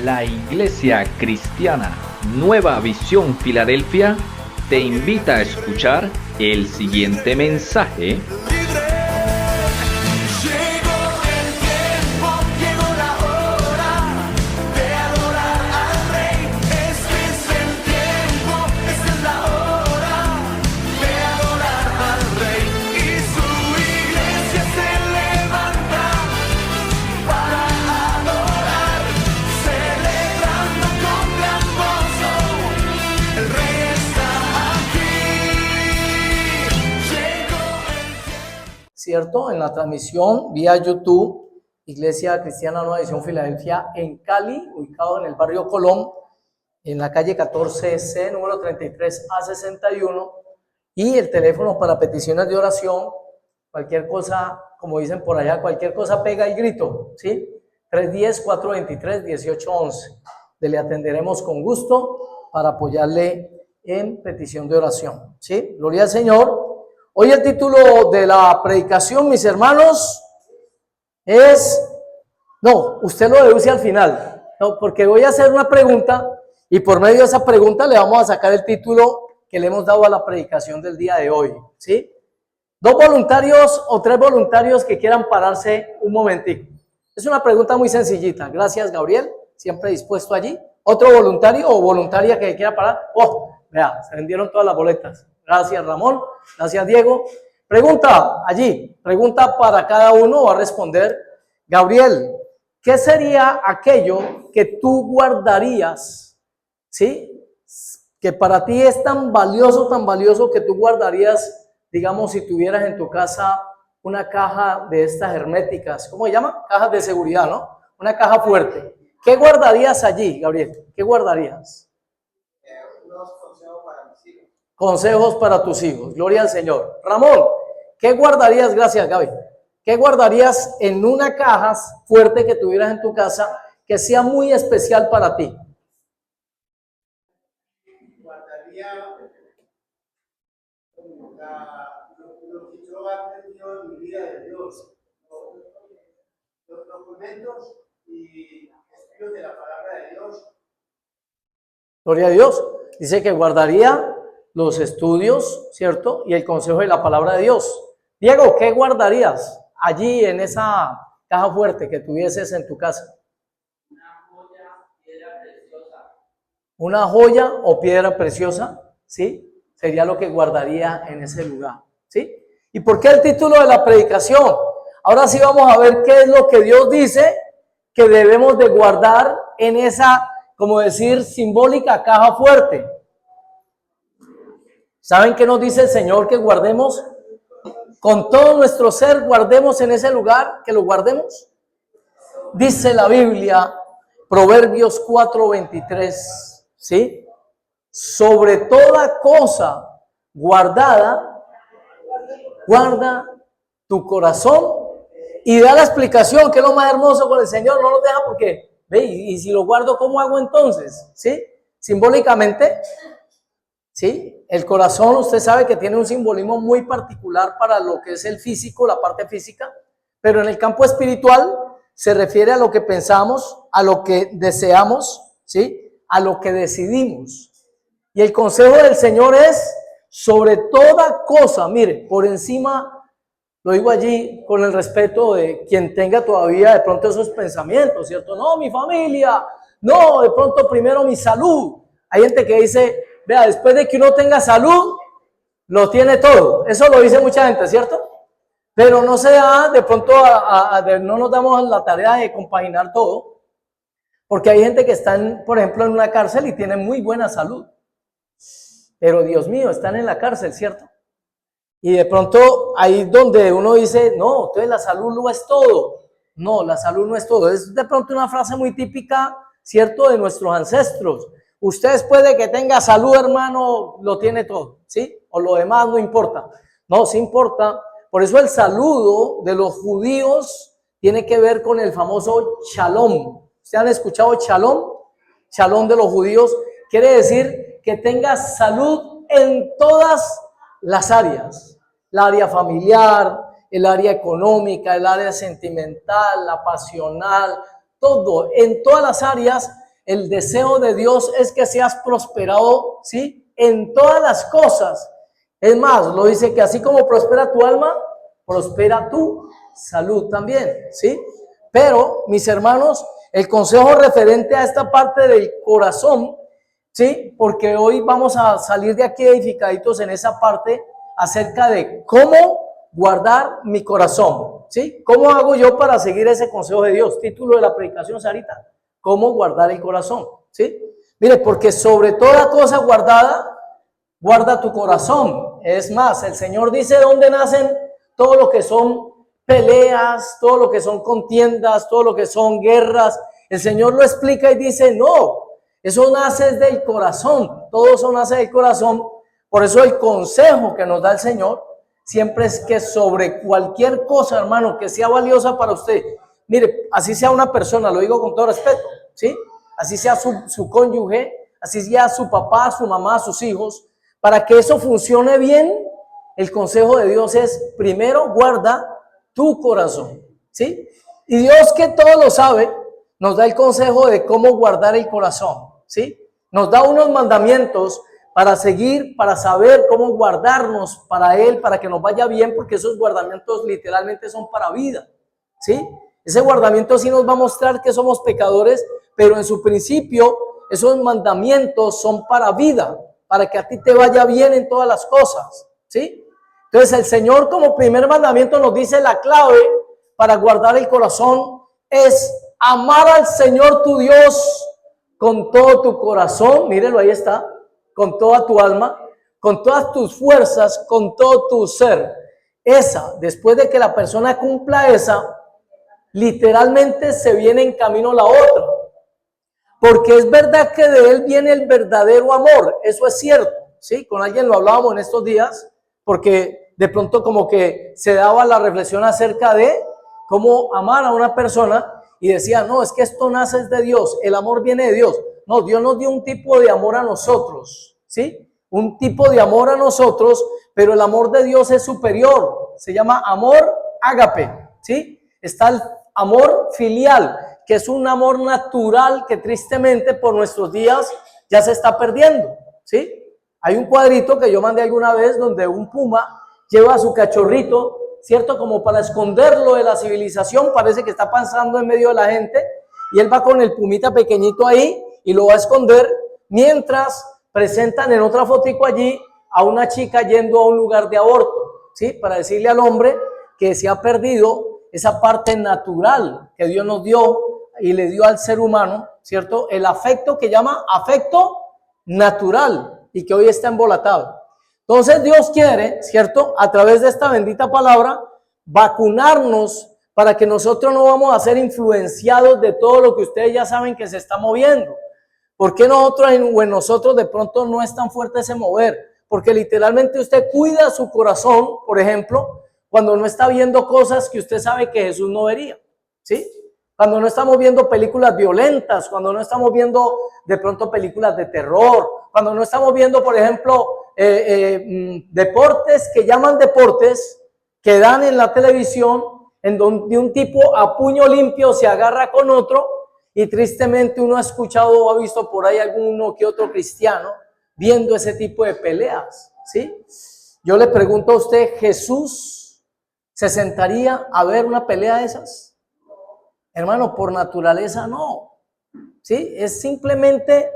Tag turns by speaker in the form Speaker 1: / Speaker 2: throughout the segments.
Speaker 1: La Iglesia Cristiana Nueva Visión Filadelfia te invita a escuchar el siguiente mensaje.
Speaker 2: ¿Cierto? En la transmisión vía YouTube, Iglesia Cristiana Nueva Visión Filadelfia en Cali, ubicado en el barrio Colón, en la calle 14C, número 33A61, y el teléfono para peticiones de oración, cualquier cosa, como dicen por allá, cualquier cosa pega el grito, ¿sí? 310-423-1811. Le atenderemos con gusto para apoyarle en petición de oración, ¿sí? Gloria al Señor. Hoy el título de la predicación, mis hermanos, es... No, usted lo deduce al final, no, porque voy a hacer una pregunta y por medio de esa pregunta le vamos a sacar el título que le hemos dado a la predicación del día de hoy, ¿sí? 2 voluntarios o 3 voluntarios que quieran pararse un momentico. Es una pregunta muy sencillita. Gracias, Gabriel, siempre dispuesto allí. ¿Otro voluntario o voluntaria que quiera parar? Oh, vea, se vendieron todas las boletas. Gracias, Ramón. Gracias, Diego. Pregunta allí, pregunta para cada uno, va a responder Gabriel. ¿Qué sería aquello que tú guardarías? ¿Sí? Que para ti es tan valioso que tú guardarías, digamos, si tuvieras en tu casa una caja de estas herméticas. ¿Cómo se llama? Cajas de seguridad, ¿no? Una caja fuerte. ¿Qué guardarías allí, Gabriel? ¿Qué guardarías?
Speaker 3: Unos consejos para mis hijos.
Speaker 2: Consejos para tus hijos. Gloria al Señor. Ramón, ¿qué guardarías? Gracias, Gaby. ¿Qué guardarías en una caja fuerte que tuvieras en tu casa que sea muy especial para ti?
Speaker 3: Guardaría lo que yo he aprendido en mi vida de Dios, los documentos y estudios de la palabra de Dios.
Speaker 2: Gloria a Dios. Dice que guardaría los estudios, ¿cierto? Y el consejo de la palabra de Dios. Diego, ¿qué guardarías allí en esa caja fuerte que tuvieses en tu casa?
Speaker 4: Una joya, piedra preciosa.
Speaker 2: Una joya o piedra preciosa, ¿sí? Sería lo que guardaría en ese lugar, ¿sí? ¿Y por qué el título de la predicación? Ahora sí vamos a ver qué es lo que Dios dice que debemos de guardar en esa, como decir, simbólica caja fuerte. ¿Saben qué nos dice el Señor que guardemos? Con todo nuestro ser guardemos en ese lugar, que lo guardemos. Dice la Biblia, Proverbios 4:23, ¿sí? Sobre toda cosa guardada, guarda tu corazón. Y da la explicación, que es lo más hermoso con el Señor, no nos deja porque, ve, y si lo guardo, ¿cómo hago entonces? ¿Sí? Simbólicamente, ¿sí? El corazón, usted sabe que tiene un simbolismo muy particular para lo que es el físico, la parte física, pero en el campo espiritual se refiere a lo que pensamos, a lo que deseamos, ¿sí? A lo que decidimos. Y el consejo del Señor es, sobre toda cosa, mire, por encima, lo digo allí con el respeto de quien tenga todavía de pronto esos pensamientos, ¿cierto? No, mi familia, no, de pronto primero mi salud. Hay gente que dice, vea, después de que uno tenga salud, lo tiene todo. Eso lo dice mucha gente, ¿cierto? Pero no se da, de pronto, no nos damos la tarea de compaginar todo. Porque hay gente que están, por ejemplo, en una cárcel y tienen muy buena salud. Pero Dios mío, están en la cárcel, ¿cierto? Y de pronto ahí donde uno dice, no, entonces la salud no es todo. No, la salud no es todo. Es de pronto una frase muy típica, ¿cierto?, de nuestros ancestros. Usted después de que tenga salud, hermano, lo tiene todo, ¿sí? O lo demás no importa. No, sí importa. Por eso el saludo de los judíos tiene que ver con el famoso shalom. ¿Ustedes han escuchado shalom? Shalom de los judíos quiere decir que tengas salud en todas las áreas. El área familiar, el área económica, el área sentimental, la pasional, todo. En todas las áreas El deseo de Dios es que seas prosperado, ¿sí? En todas las cosas. Es más, lo dice que así como prospera tu alma, prospera tu salud también, ¿sí? Pero, mis hermanos, el consejo referente a esta parte del corazón, ¿sí? Porque hoy vamos a salir de aquí edificaditos en esa parte acerca de cómo guardar mi corazón, ¿sí? ¿Cómo hago yo para seguir ese consejo de Dios? Título de la predicación, Sarita, ¿cómo guardar el corazón? ¿Sí? Mire, porque sobre toda cosa guardada, guarda tu corazón. Es más, el Señor dice dónde nacen todo lo que son peleas, todo lo que son contiendas, todo lo que son guerras. El Señor lo explica y dice, no, eso nace del corazón, todo eso nace del corazón. Por eso el consejo que nos da el Señor siempre es que sobre cualquier cosa, hermano, que sea valiosa para usted, mire, así sea una persona, lo digo con todo respeto, ¿sí? Así sea su cónyuge, así sea su papá, su mamá, sus hijos, para que eso funcione bien, el consejo de Dios es, primero, guarda tu corazón, ¿sí? Y Dios, que todo lo sabe, nos da el consejo de cómo guardar el corazón, ¿sí? Nos da unos mandamientos para seguir, para saber cómo guardarnos para Él, para que nos vaya bien, porque esos guardamientos literalmente son para vida, ¿sí? Ese guardamiento sí nos va a mostrar que somos pecadores, pero en su principio esos mandamientos son para vida, para que a ti te vaya bien en todas las cosas, ¿sí? Entonces el Señor como primer mandamiento nos dice la clave para guardar el corazón es amar al Señor tu Dios con todo tu corazón, mírelo, ahí está, con toda tu alma, con todas tus fuerzas, con todo tu ser. Esa, después de que la persona cumpla esa, literalmente se viene en camino la otra. Porque es verdad que de Él viene el verdadero amor, eso es cierto, ¿sí? Con alguien lo hablábamos en estos días, porque de pronto como que se daba la reflexión acerca de cómo amar a una persona y decía, no, es que esto nace de Dios, el amor viene de Dios. No, Dios nos dio un tipo de amor a nosotros, ¿sí? Un tipo de amor a nosotros, pero el amor de Dios es superior, se llama amor ágape, ¿sí? Está el amor filial, que es un amor natural que tristemente por nuestros días ya se está perdiendo, ¿sí? Hay un cuadrito que yo mandé alguna vez donde un puma lleva a su cachorrito, ¿cierto? Como para esconderlo de la civilización, parece que está pasando en medio de la gente, y él va con el pumita pequeñito ahí y lo va a esconder, mientras presentan en otra fotico allí a una chica yendo a un lugar de aborto, ¿sí? Para decirle al hombre que se ha perdido esa parte natural que Dios nos dio y le dio al ser humano, ¿cierto? El afecto que llama afecto natural y que hoy está embolatado. Entonces Dios quiere, ¿cierto? A través de esta bendita palabra, vacunarnos para que nosotros no vamos a ser influenciados de todo lo que ustedes ya saben que se está moviendo. ¿Por qué nosotros o en nosotros de pronto no es tan fuerte ese mover? Porque literalmente usted cuida su corazón, por ejemplo, cuando no está viendo cosas que usted sabe que Jesús no vería, ¿sí? Cuando no estamos viendo películas violentas, cuando no estamos viendo de pronto películas de terror, cuando no estamos viendo, por ejemplo, deportes que llaman deportes, que dan en la televisión, en donde un tipo a puño limpio se agarra con otro, y tristemente uno ha escuchado o ha visto por ahí alguno que otro cristiano viendo ese tipo de peleas, ¿sí? Yo le pregunto a usted, ¿Jesús se sentaría a ver una pelea de esas? Hermano, por naturaleza no, ¿sí? Es simplemente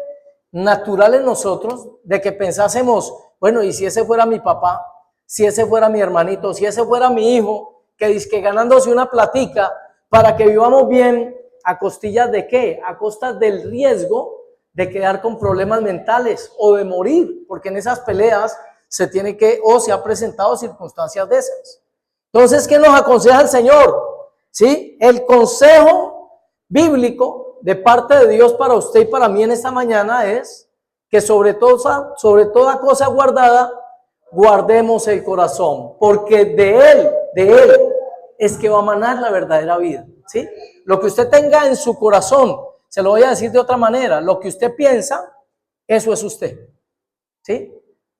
Speaker 2: natural en nosotros de que pensásemos, bueno, ¿y si ese fuera mi papá? Si ese fuera mi hermanito, si ese fuera mi hijo, que dice que ganándose una platica para que vivamos bien, ¿a costillas de qué? A costas del riesgo de quedar con problemas mentales o de morir, porque en esas peleas se tiene que, o se ha presentado circunstancias de esas. Entonces, ¿qué nos aconseja el Señor? ¿Sí? El consejo bíblico de parte de Dios para usted y para mí en esta mañana es que sobre toda cosa guardada, guardemos el corazón, porque de él es que va a manar la verdadera vida, ¿sí? Lo que usted tenga en su corazón, se lo voy a decir de otra manera, lo que usted piensa, eso es usted, ¿sí?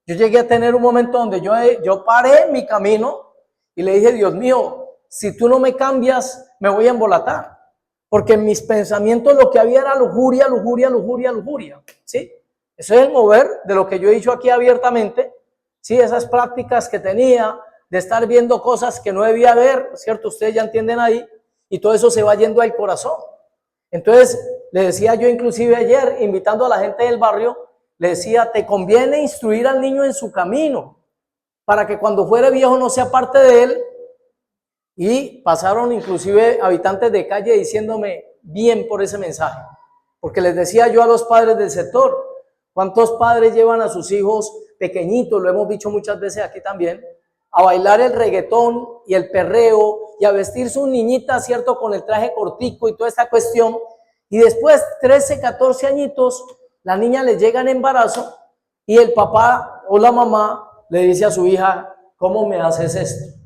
Speaker 2: Yo llegué a tener un momento donde yo paré mi camino y le dije, Dios mío, si tú no me cambias, me voy a embolatar. porque en mis pensamientos lo que había era lujuria, lujuria, lujuria, lujuria, ¿sí? Eso es el mover de lo que yo he dicho aquí abiertamente, ¿sí? Esas prácticas que tenía de estar viendo cosas que no debía ver, ¿cierto? Ustedes ya entienden ahí, y todo eso se va yendo al corazón. Entonces, le decía yo inclusive ayer, invitando a la gente del barrio, le decía, te conviene instruir al niño en su camino, para que cuando fuere viejo no sea parte de él. Y pasaron inclusive habitantes de calle diciéndome bien por ese mensaje, porque les decía yo a los padres del sector, ¿cuántos padres llevan a sus hijos pequeñitos, lo hemos dicho muchas veces aquí también, a bailar el reggaetón y el perreo y a vestir su niñita, ¿cierto?, con el traje cortico y toda esta cuestión, y después 13, 14 añitos, la niña le llega en embarazo y el papá o la mamá le dice a su hija, ¿cómo me haces esto?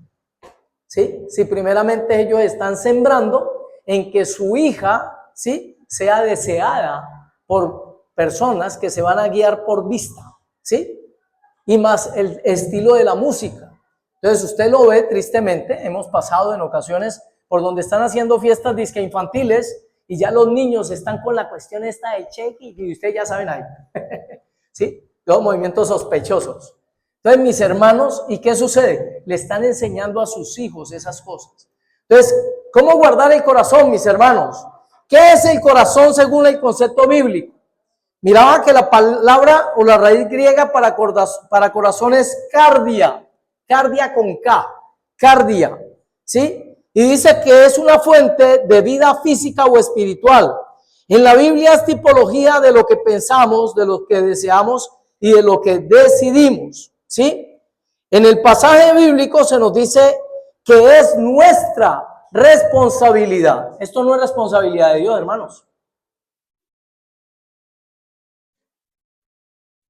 Speaker 2: ¿Sí? Si primeramente ellos están sembrando en que su hija, ¿sí?, sea deseada por personas que se van a guiar por vista, ¿sí? Y más el estilo de la música. Entonces usted lo ve tristemente, hemos pasado en ocasiones por donde están haciendo fiestas disque infantiles y ya los niños están con la cuestión esta del cheque y ustedes ya saben ahí, ¿sí? Los movimientos sospechosos. Entonces, mis hermanos, ¿y qué sucede? Le están enseñando a sus hijos esas cosas. Entonces, ¿cómo guardar el corazón, mis hermanos? ¿Qué es el corazón según el concepto bíblico? Miraba que la palabra o la raíz griega para corazón es cardia, cardia con K, cardia, ¿sí? Y dice que es una fuente de vida física o espiritual. En la Biblia es tipología de lo que pensamos, de lo que deseamos y de lo que decidimos. ¿Sí? En el pasaje bíblico se nos dice que es nuestra responsabilidad. Esto no es responsabilidad de Dios, hermanos.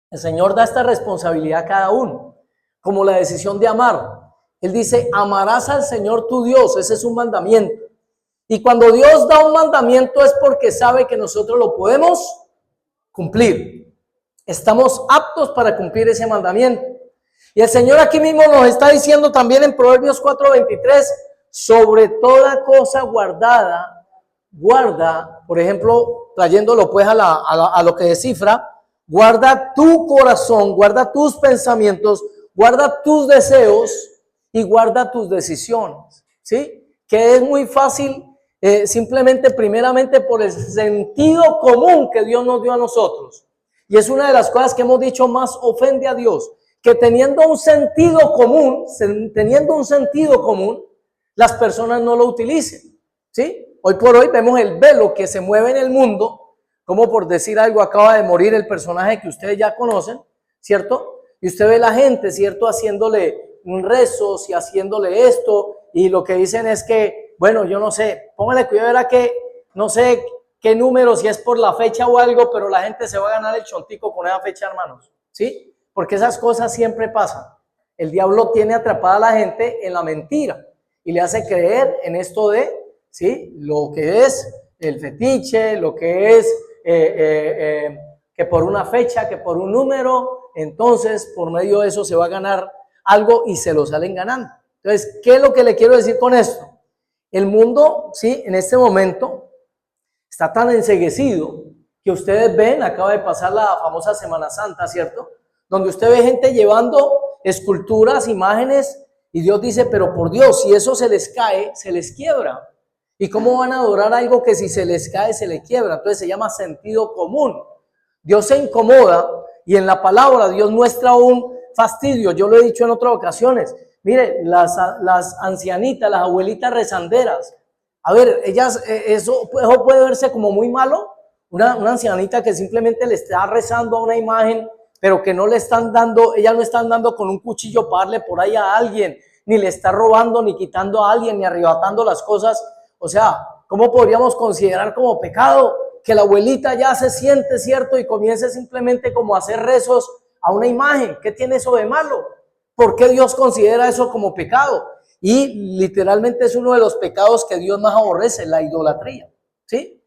Speaker 2: El Señor da esta responsabilidad a cada uno, como la decisión de amar. Él dice, amarás al Señor tu Dios, ese es un mandamiento. Y cuando Dios da un mandamiento es porque sabe que nosotros lo podemos cumplir. Estamos aptos para cumplir ese mandamiento. Y el Señor aquí mismo nos está diciendo también en Proverbios 4:23, sobre toda cosa guardada, guarda, por ejemplo, trayéndolo pues a lo que descifra, guarda tu corazón, guarda tus pensamientos, guarda tus deseos y guarda tus decisiones, ¿sí? Que es muy fácil, simplemente primeramente por el sentido común que Dios nos dio a nosotros. Y es una de las cosas que hemos dicho más ofende a Dios, que teniendo un sentido común, las personas no lo utilicen, ¿sí? Hoy por hoy vemos el velo que se mueve en el mundo, como por decir algo, acaba de morir el personaje que ustedes ya conocen, ¿cierto? Y usted ve la gente, ¿cierto?, haciéndole un rezos y haciéndole esto, y lo que dicen es que, bueno, yo no sé, póngale cuidado, era que, no sé qué número, si es por la fecha o algo, pero la gente se va a ganar el chontico con esa fecha, hermanos, ¿sí? Porque esas cosas siempre pasan. El diablo tiene atrapada a la gente en la mentira y le hace creer en esto de, ¿sí?, lo que es el fetiche, lo que es que por una fecha, que por un número, entonces por medio de eso se va a ganar algo y se lo salen ganando. Entonces, ¿qué es lo que le quiero decir con esto? El mundo, ¿sí?, en este momento está tan enceguecido que ustedes ven, acaba de pasar la famosa Semana Santa, ¿cierto?, donde usted ve gente llevando esculturas, imágenes, y Dios dice, pero por Dios, si eso se les cae, se les quiebra. ¿Y cómo van a adorar algo que si se les cae, se les quiebra? Entonces se llama sentido común. Dios se incomoda y en la palabra Dios muestra un fastidio. Yo lo he dicho en otras ocasiones. Mire, las ancianitas, las abuelitas rezanderas. A ver, ellas, eso puede verse como muy malo. Una ancianita que simplemente le está rezando a una imagen, pero que no le están dando, ella no está andando con un cuchillo para darle por ahí a alguien, ni le está robando, ni quitando a alguien, ni arrebatando las cosas. O sea, ¿cómo podríamos considerar como pecado que la abuelita ya se siente, cierto, y comience simplemente como a hacer rezos a una imagen? ¿Qué tiene eso de malo? ¿Por qué Dios considera eso como pecado? Y literalmente es uno de los pecados que Dios más aborrece, la idolatría, ¿sí?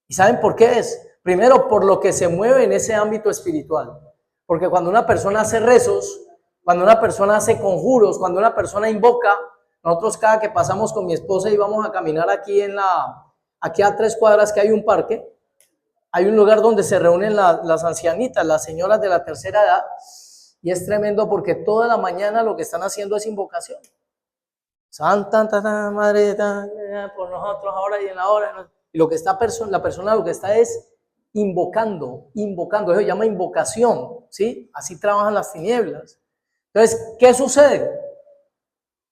Speaker 2: ¿Y saben por qué es? Primero, por lo que se mueve en ese ámbito espiritual. Porque cuando una persona hace rezos, cuando una persona hace conjuros, cuando una persona invoca, nosotros cada que pasamos con mi esposa y vamos a caminar aquí en la aquí a 3 cuadras que hay un parque, hay un lugar donde se reúnen las ancianitas, las señoras de la tercera edad, y es tremendo porque toda la mañana lo que están haciendo es invocación. Santa, Madre, por nosotros ahora y en la hora. Y lo que está la persona lo que está es invocando, eso se llama invocación, ¿sí? Así trabajan las tinieblas. Entonces, ¿qué sucede?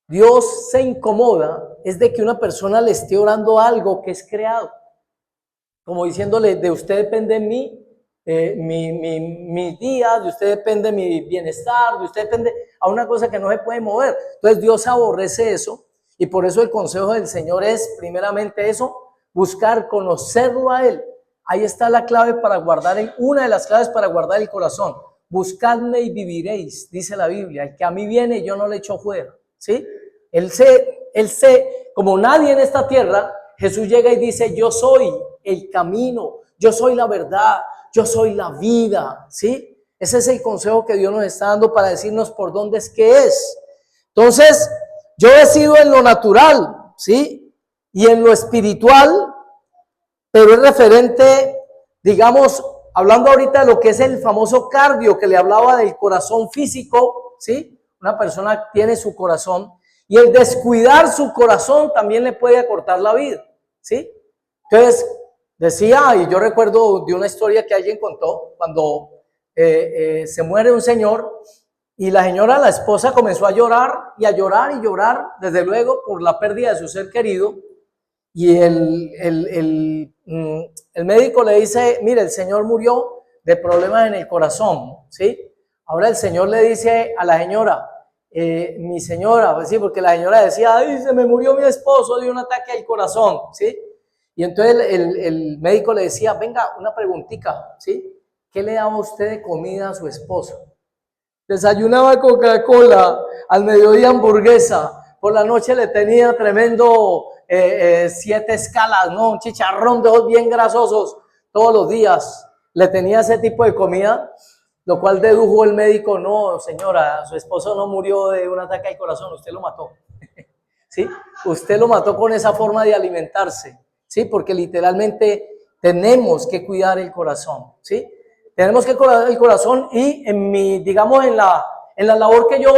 Speaker 2: Dios se incomoda es de que una persona le esté orando algo que es creado. Como diciéndole, de usted depende mi día, de usted depende mi bienestar, de usted depende a una cosa que no se puede mover. Entonces Dios aborrece eso y por eso el consejo del Señor es primeramente eso, buscar conocerlo a Él. Ahí está la clave para guardar, una de las claves para guardar el corazón. Buscadme y viviréis, dice la Biblia. El que a mí viene yo no le echo fuera, ¿sí? Él como nadie en esta tierra, Jesús llega y dice, yo soy el camino, yo soy la verdad, yo soy la vida, ¿sí? Ese es el consejo que Dios nos está dando para decirnos por dónde es que es. Entonces, yo he sido en lo natural, ¿sí? Y en lo espiritual, pero es referente, digamos, hablando ahorita de lo que es el famoso cardio, que le hablaba del corazón físico, ¿sí? Una persona tiene su corazón, y el descuidar su corazón también le puede acortar la vida, ¿sí? Entonces, decía, y yo recuerdo de una historia que alguien contó, cuando se muere un señor, y la señora, la esposa, comenzó a llorar, y a llorar, y llorar, desde luego, por la pérdida de su ser querido, y el médico le dice, mire, el señor murió de problemas en el corazón, ¿sí? Ahora el señor le dice a la señora, mi señora, pues sí, porque la señora decía, ay, se me murió mi esposo de un ataque al corazón, ¿sí? Y entonces el médico le decía, venga, una preguntita, ¿sí? ¿Qué le daba usted de comida a su esposo? Desayunaba Coca-Cola, al mediodía hamburguesa, por la noche le tenía tremendo 7 escalas, ¿no? Un chicharrón de ojos bien grasosos todos los días. Le tenía ese tipo de comida, lo cual dedujo el médico, no, señora, su esposo no murió de un ataque al corazón, usted lo mató. ¿Sí? Usted lo mató con esa forma de alimentarse, ¿sí? Porque literalmente tenemos que cuidar el corazón, ¿sí? Tenemos que cuidar el corazón y digamos, en la labor que yo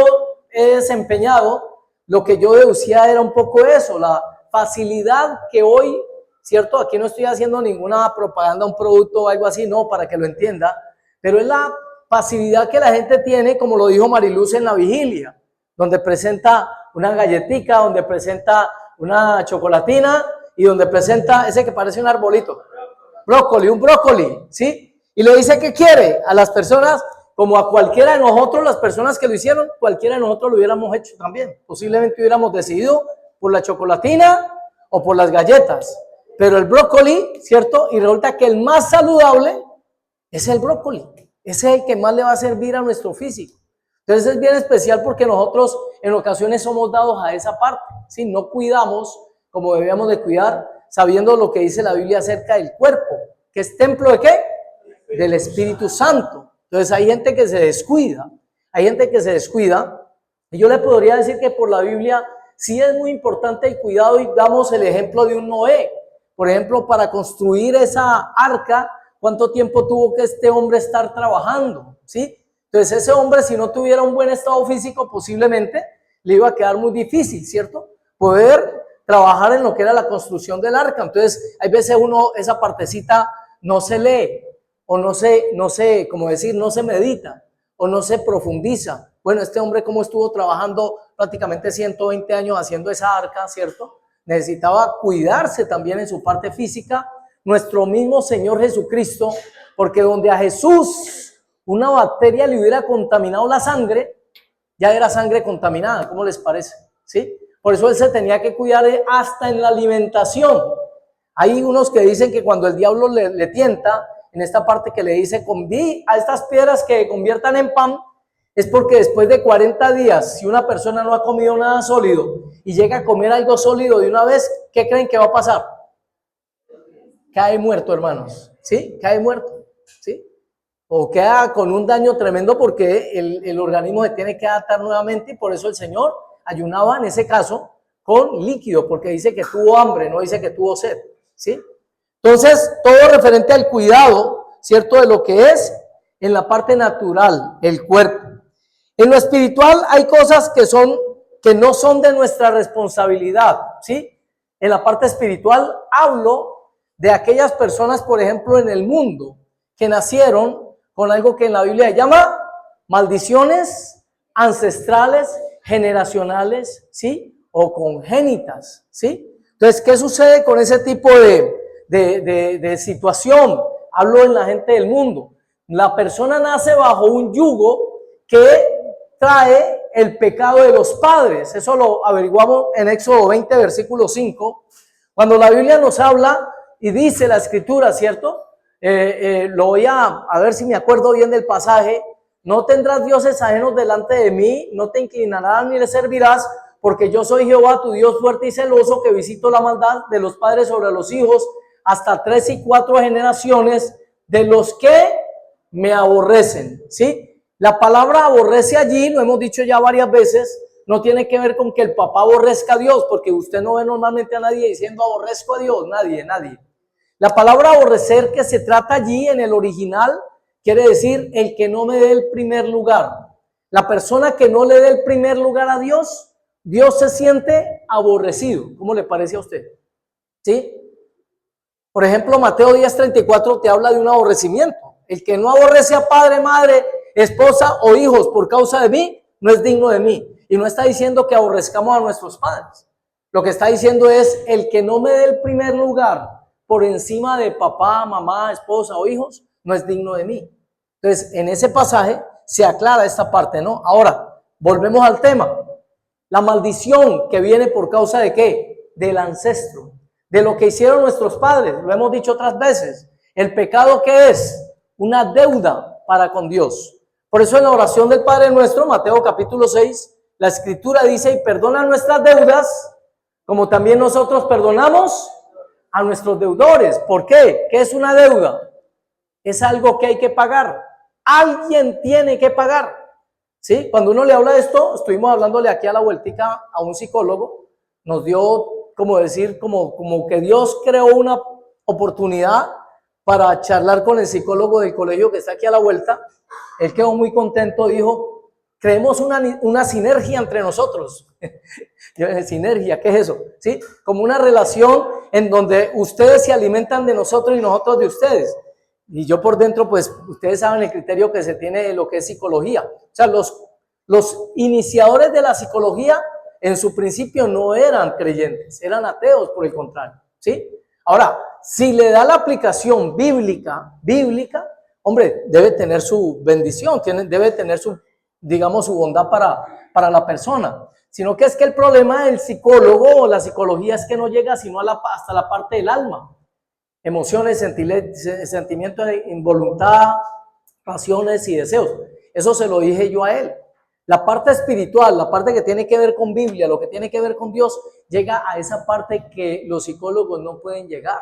Speaker 2: he desempeñado, lo que yo deducía era un poco eso, la facilidad que hoy, ¿cierto? Aquí no estoy haciendo ninguna propaganda, un producto o algo así, no, para que lo entienda, pero es la facilidad que la gente tiene, como lo dijo Mariluz en la vigilia, donde presenta una galletica, donde presenta una chocolatina y donde presenta ese que parece un arbolito, un brócoli, ¿sí? Y le dice que quiere a las personas, como a cualquiera de nosotros, las personas que lo hicieron, cualquiera de nosotros lo hubiéramos hecho también. Posiblemente hubiéramos decidido por la chocolatina o por las galletas. Pero el brócoli, ¿cierto? Y resulta que el más saludable es el brócoli. Ese es el que más le va a servir a nuestro físico. Entonces es bien especial porque nosotros en ocasiones somos dados a esa parte, ¿sí? No cuidamos como debíamos de cuidar, sabiendo lo que dice la Biblia acerca del cuerpo, que es templo de ¿qué? Del Espíritu Santo. Entonces hay gente que se descuida, y yo le podría decir que por la Biblia sí es muy importante el cuidado, y damos el ejemplo de un Noé. Por ejemplo, para construir esa arca, ¿cuánto tiempo tuvo que este hombre estar trabajando? ¿Sí? Entonces ese hombre, si no tuviera un buen estado físico, posiblemente le iba a quedar muy difícil, ¿cierto? Poder trabajar en lo que era la construcción del arca. Entonces hay veces uno, esa partecita no se lee, o no se, como decir, no se medita, o no se profundiza. Bueno, este hombre como estuvo trabajando prácticamente 120 años haciendo esa arca, ¿cierto? Necesitaba cuidarse también en su parte física. Nuestro mismo Señor Jesucristo, porque donde a Jesús una bacteria le hubiera contaminado la sangre, ya era sangre contaminada, ¿cómo les parece? ¿Sí? Por eso él se tenía que cuidar hasta en la alimentación. Hay unos que dicen que cuando el diablo le tienta, en esta parte que le dice, conví a estas piedras que conviertan en pan, es porque después de 40 días, si una persona no ha comido nada sólido y llega a comer algo sólido de una vez, ¿qué creen que va a pasar? Cae muerto, hermanos, ¿sí? Cae muerto, ¿sí? O queda con un daño tremendo porque el organismo se tiene que adaptar nuevamente, y por eso el Señor ayunaba en ese caso con líquido, porque dice que tuvo hambre, no dice que tuvo sed, ¿sí? Entonces, todo referente al cuidado, ¿cierto? De lo que es en la parte natural, el cuerpo. En lo espiritual hay cosas que no son de nuestra responsabilidad, ¿sí? En la parte espiritual hablo de aquellas personas, por ejemplo, en el mundo, que nacieron con algo que en la Biblia se llama maldiciones ancestrales, generacionales, ¿sí? O congénitas, ¿sí? Entonces, ¿qué sucede con ese tipo de situación? Hablo en la gente del mundo. La persona nace bajo un yugo que trae el pecado de los padres. Eso lo averiguamos en Éxodo 20, versículo 5, cuando la Biblia nos habla y dice la escritura, ¿cierto? Lo voy a ver si me acuerdo bien del pasaje. No tendrás dioses ajenos delante de mí, no te inclinarás ni le servirás, porque yo soy Jehová, tu Dios fuerte y celoso, que visito la maldad de los padres sobre los hijos hasta 3 y 4 generaciones de los que me aborrecen, ¿sí? La palabra aborrece allí, lo hemos dicho ya varias veces, no tiene que ver con que el papá aborrezca a Dios, porque usted no ve normalmente a nadie diciendo aborrezco a Dios, nadie. La palabra aborrecer que se trata allí en el original quiere decir el que no me dé el primer lugar. La persona que no le dé el primer lugar a Dios, Dios se siente aborrecido. ¿Cómo le parece a usted? ¿Sí? Por ejemplo, Mateo 10:34 te habla de un aborrecimiento. El que no aborrece a padre, madre, esposa o hijos por causa de mí, no es digno de mí. Y no está diciendo que aborrezcamos a nuestros padres. Lo que está diciendo es el que no me dé el primer lugar por encima de papá, mamá, esposa o hijos, no es digno de mí. Entonces, en ese pasaje se aclara esta parte, ¿no? Ahora, volvemos al tema. La maldición que viene por causa de ¿qué? Del ancestro, de lo que hicieron nuestros padres. Lo hemos dicho otras veces. El pecado, ¿qué es? Una deuda para con Dios. Por eso en la oración del Padre Nuestro, Mateo capítulo 6, la escritura dice, y perdona nuestras deudas, como también nosotros perdonamos a nuestros deudores. ¿Por qué? ¿Qué es una deuda? Es algo que hay que pagar. Alguien tiene que pagar. ¿Sí? Cuando uno le habla de esto, estuvimos hablándole aquí a la vueltica a un psicólogo, nos dio, como decir, como que Dios creó una oportunidad para charlar con el psicólogo del colegio que está aquí a la vuelta. Él quedó muy contento, dijo, creemos una sinergia entre nosotros. Yo dije, ¿sinergia? ¿Qué es eso? ¿Sí? Como una relación en donde ustedes se alimentan de nosotros y nosotros de ustedes. Y yo por dentro, pues, ustedes saben el criterio que se tiene de lo que es psicología. O sea, los iniciadores de la psicología en su principio no eran creyentes, eran ateos por el contrario, ¿sí? Ahora, si le da la aplicación bíblica, hombre, debe tener su bendición, debe tener su, digamos, su bondad para la persona. Sino que es que el problema del psicólogo o la psicología es que no llega sino hasta la parte del alma. Emociones, sentimientos de involuntad, pasiones y deseos. Eso se lo dije yo a él. La parte espiritual, la parte que tiene que ver con Biblia, lo que tiene que ver con Dios, llega a esa parte que los psicólogos no pueden llegar.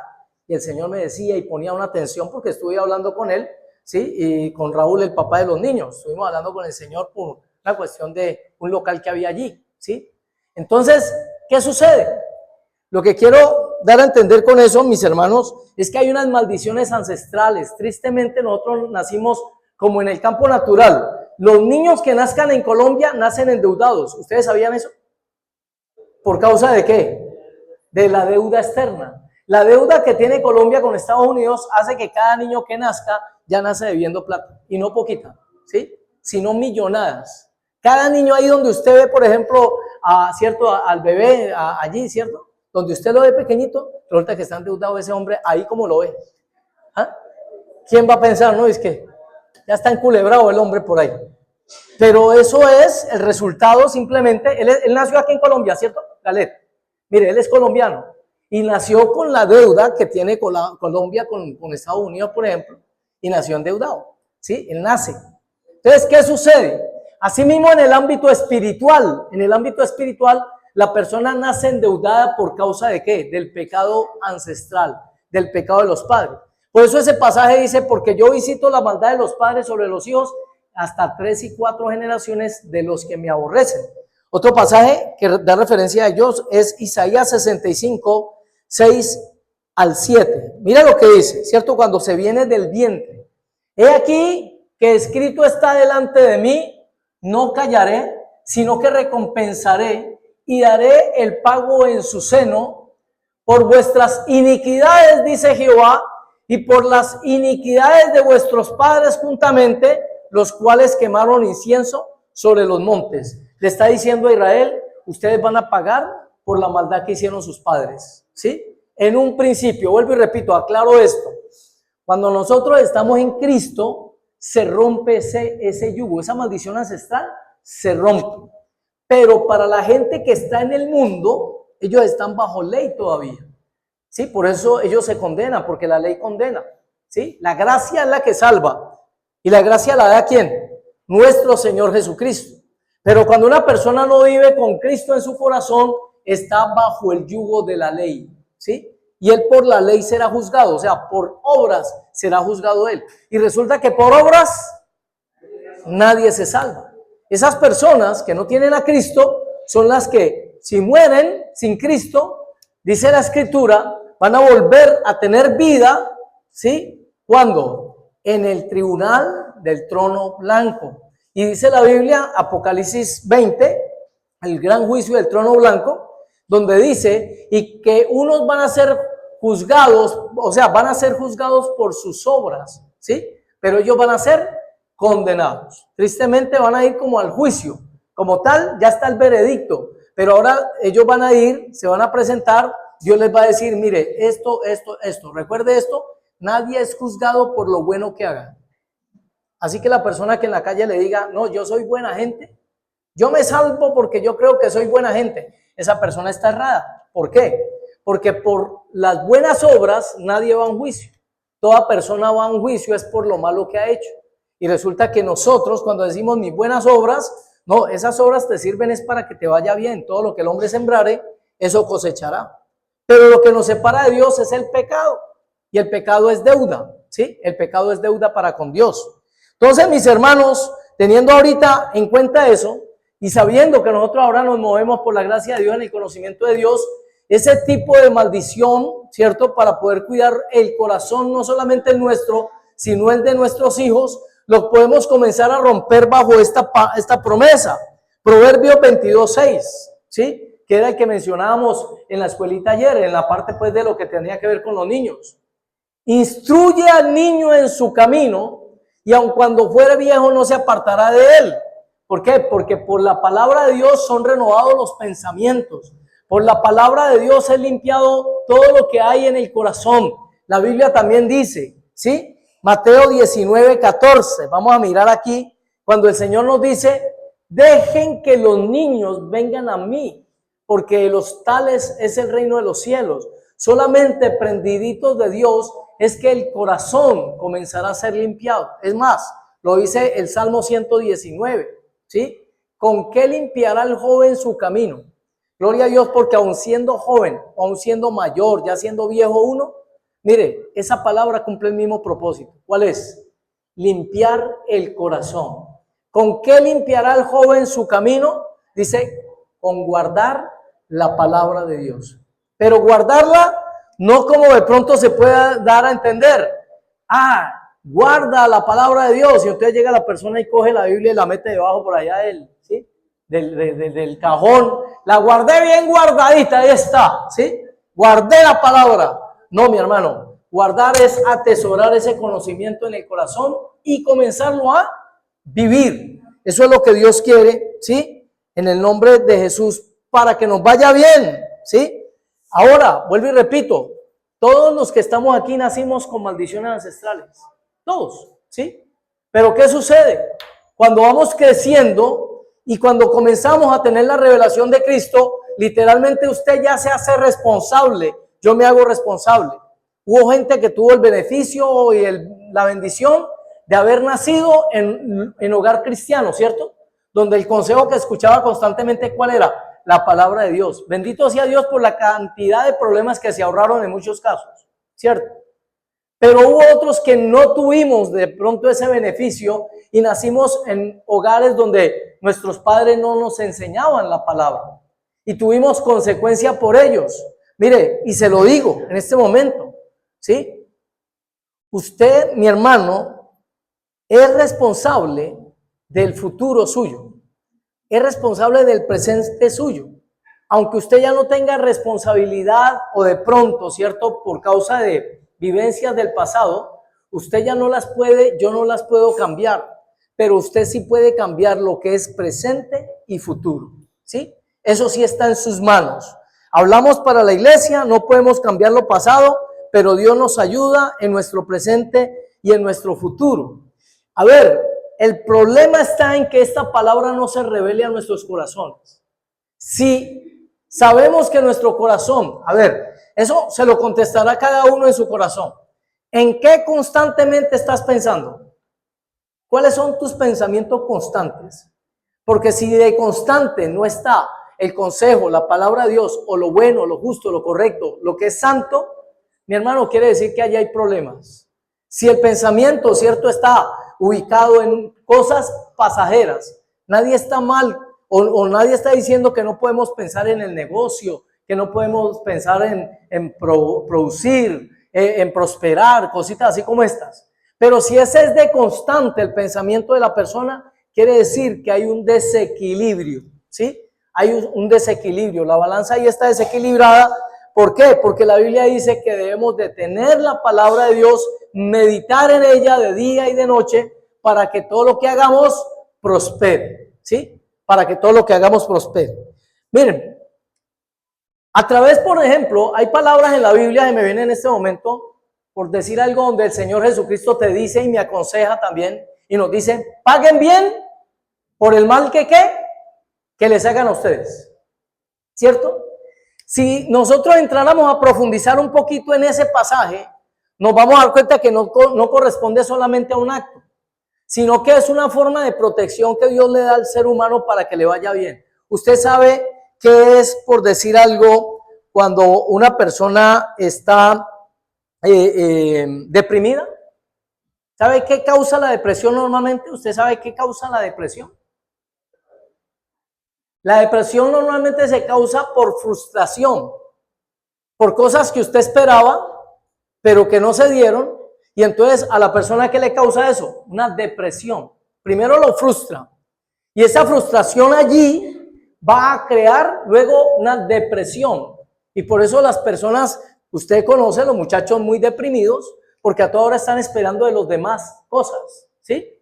Speaker 2: Y el Señor me decía y ponía una atención porque estuve hablando con él, ¿sí? Y con Raúl, el papá de los niños. Estuvimos hablando con el Señor por una cuestión de un local que había allí, ¿sí? Entonces, ¿qué sucede? Lo que quiero dar a entender con eso, mis hermanos, es que hay unas maldiciones ancestrales. Tristemente nosotros nacimos como en el campo natural. Los niños que nazcan en Colombia nacen endeudados. ¿Ustedes sabían eso? ¿Por causa de qué? De la deuda externa. La deuda que tiene Colombia con Estados Unidos hace que cada niño que nazca ya nace debiendo plata. Y no poquita, ¿sí? Sino millonadas. Cada niño ahí donde usted ve, por ejemplo, ¿cierto? Al bebé allí, ¿cierto? Donde usted lo ve pequeñito, resulta que está endeudado ese hombre ahí como lo ve. ¿Ah? ¿Quién va a pensar, no? Es que ya está enculebrado el hombre por ahí. Pero eso es el resultado simplemente. Él nació aquí en Colombia, ¿cierto? Galet. Mire, él es colombiano y nació con la deuda que tiene Colombia con Estados Unidos, por ejemplo, y nació endeudado. ¿Sí? Él nace. Entonces, ¿qué sucede? Asimismo, en el ámbito espiritual, la persona nace endeudada por causa de ¿qué? Del pecado ancestral, del pecado de los padres. Por eso ese pasaje dice, porque yo visito la maldad de los padres sobre los hijos hasta 3 y 4 generaciones de los que me aborrecen. Otro pasaje que da referencia a ellos es Isaías 65, 6 al 7. Mira lo que dice, ¿cierto? Cuando se viene del vientre. He aquí que escrito está delante de mí, no callaré, sino que recompensaré y daré el pago en su seno por vuestras iniquidades, dice Jehová, y por las iniquidades de vuestros padres juntamente, los cuales quemaron incienso sobre los montes. Le está diciendo a Israel, ustedes van a pagar por la maldad que hicieron sus padres, ¿sí? En un principio, vuelvo y repito, aclaro esto. Cuando nosotros estamos en Cristo, se rompe ese yugo, esa maldición ancestral se rompe. Pero para la gente que está en el mundo, ellos están bajo ley todavía. ¿Sí? Por eso ellos se condenan, porque la ley condena. ¿Sí? La gracia es la que salva. ¿Y la gracia la da quién? Nuestro Señor Jesucristo. Pero cuando una persona no vive con Cristo en su corazón, está bajo el yugo de la ley. ¿Sí? Y él por la ley será juzgado, o sea, por obras será juzgado él. Y resulta que por obras nadie se salva. Esas personas que no tienen a Cristo son las que, si mueren sin Cristo, dice la Escritura, van a volver a tener vida, ¿sí? ¿Cuándo? En el tribunal del trono blanco. Y dice la Biblia, Apocalipsis 20, el gran juicio del trono blanco, donde dice, y que unos van a ser juzgados, o sea, van a ser juzgados por sus obras, ¿sí? Pero ellos van a ser condenados. Tristemente van a ir como al juicio. Como tal, ya está el veredicto. Pero ahora ellos van a ir, se van a presentar, Dios les va a decir, mire, esto. Recuerde esto, nadie es juzgado por lo bueno que haga. Así que la persona que en la calle le diga, no, yo soy buena gente, yo me salvo porque yo creo que soy buena gente, esa persona está errada. ¿Por qué? Porque por las buenas obras nadie va a un juicio. Toda persona va a un juicio es por lo malo que ha hecho. Y resulta que nosotros cuando decimos mis buenas obras, no, esas obras te sirven es para que te vaya bien. Todo lo que el hombre sembrare, eso cosechará. Pero lo que nos separa de Dios es el pecado. Y el pecado es deuda, ¿sí? El pecado es deuda para con Dios. Entonces, mis hermanos, teniendo ahorita en cuenta eso y sabiendo que nosotros ahora nos movemos por la gracia de Dios en el conocimiento de Dios, ese tipo de maldición, ¿cierto? Para poder cuidar el corazón, no solamente el nuestro, sino el de nuestros hijos, lo podemos comenzar a romper bajo esta promesa. Proverbios 22:6, ¿sí? Que era el que mencionábamos en la escuelita ayer, en la parte pues de lo que tenía que ver con los niños. Instruye al niño en su camino y aun cuando fuere viejo no se apartará de él. ¿Por qué? Porque por la palabra de Dios son renovados los pensamientos. Por la palabra de Dios es limpiado todo lo que hay en el corazón. La Biblia también dice, ¿sí? Mateo 19:14. Vamos a mirar aquí cuando el Señor nos dice, dejen que los niños vengan a mí, porque de los tales es el reino de los cielos. Solamente prendiditos de Dios es que el corazón comenzará a ser limpiado. Es más, lo dice el Salmo 119, ¿sí? ¿Con qué limpiará el joven su camino? Gloria a Dios, porque aun siendo joven, aun siendo mayor, ya siendo viejo uno, mire, esa palabra cumple el mismo propósito. ¿Cuál es? Limpiar el corazón. ¿Con qué limpiará el joven su camino? Dice, con guardar la palabra de Dios. Pero guardarla no como de pronto se pueda dar a entender. Guarda la palabra de Dios. Y usted llega a la persona y coge la Biblia y la mete debajo por allá del cajón. La guardé bien guardadita, ahí está, ¿sí? Guardé la palabra. No, mi hermano, guardar es atesorar ese conocimiento en el corazón y comenzarlo a vivir. Eso es lo que Dios quiere, ¿sí? En el nombre de Jesús, para que nos vaya bien, ¿sí? Ahora, vuelvo y repito, todos los que estamos aquí nacimos con maldiciones ancestrales. Todos, ¿sí? Pero ¿qué sucede? Cuando vamos creciendo y cuando comenzamos a tener la revelación de Cristo, literalmente usted ya se hace responsable. Yo me hago responsable. Hubo gente que tuvo el beneficio y la bendición de haber nacido en hogar cristiano, ¿cierto? Donde el consejo que escuchaba constantemente, ¿cuál era? La palabra de Dios. Bendito sea Dios por la cantidad de problemas que se ahorraron en muchos casos, ¿cierto? Pero hubo otros que no tuvimos de pronto ese beneficio y nacimos en hogares donde nuestros padres no nos enseñaban la palabra y tuvimos consecuencia por ellos. Mire, y se lo digo en este momento, ¿sí? Usted, mi hermano, es responsable del futuro suyo. Es responsable del presente suyo. Aunque usted ya no tenga responsabilidad o de pronto, ¿cierto? Por causa de vivencias del pasado, usted ya no las puede, yo no las puedo cambiar, pero usted sí puede cambiar lo que es presente y futuro, ¿sí? Eso sí está en sus manos. Hablamos para la iglesia, no podemos cambiar lo pasado, pero Dios nos ayuda en nuestro presente y en nuestro futuro. A ver, el problema está en que esta palabra no se revele a nuestros corazones. Si sabemos que nuestro corazón, a ver, eso se lo contestará cada uno en su corazón. ¿En qué constantemente estás pensando? ¿Cuáles son tus pensamientos constantes? Porque si de constante no está el consejo, la palabra de Dios, o lo bueno, lo justo, lo correcto, lo que es santo, mi hermano, quiere decir que allá hay problemas. Si el pensamiento, cierto, está ubicado en cosas pasajeras, nadie está mal o nadie está diciendo que no podemos pensar en el negocio, que no podemos pensar en producir, en prosperar, cositas así como estas. Pero si ese es de constante el pensamiento de la persona, quiere decir que hay un desequilibrio, ¿sí? Hay un desequilibrio, la balanza ahí está desequilibrada. ¿Por qué? Porque la Biblia dice que debemos de tener la palabra de Dios, meditar en ella de día y de noche para que todo lo que hagamos prospere, ¿sí? Para que todo lo que hagamos prospere. Miren, a través, por ejemplo, hay palabras en la Biblia que me vienen en este momento, por decir algo donde el Señor Jesucristo te dice y me aconseja también, y nos dice, paguen bien por el mal que les hagan a ustedes, ¿cierto? Si nosotros entráramos a profundizar un poquito en ese pasaje, nos vamos a dar cuenta que no corresponde solamente a un acto, sino que es una forma de protección que Dios le da al ser humano para que le vaya bien. Usted sabe qué es, por decir algo, cuando una persona está deprimida. ¿Sabe qué causa la depresión normalmente? ¿Usted sabe qué causa la depresión? La depresión normalmente se causa por frustración, por cosas que usted esperaba, pero que no se dieron, y entonces a la persona que le causa eso, una depresión, primero lo frustra, y esa frustración allí va a crear luego una depresión, y por eso las personas, usted conoce los muchachos muy deprimidos, porque a toda hora están esperando de los demás cosas, ¿sí?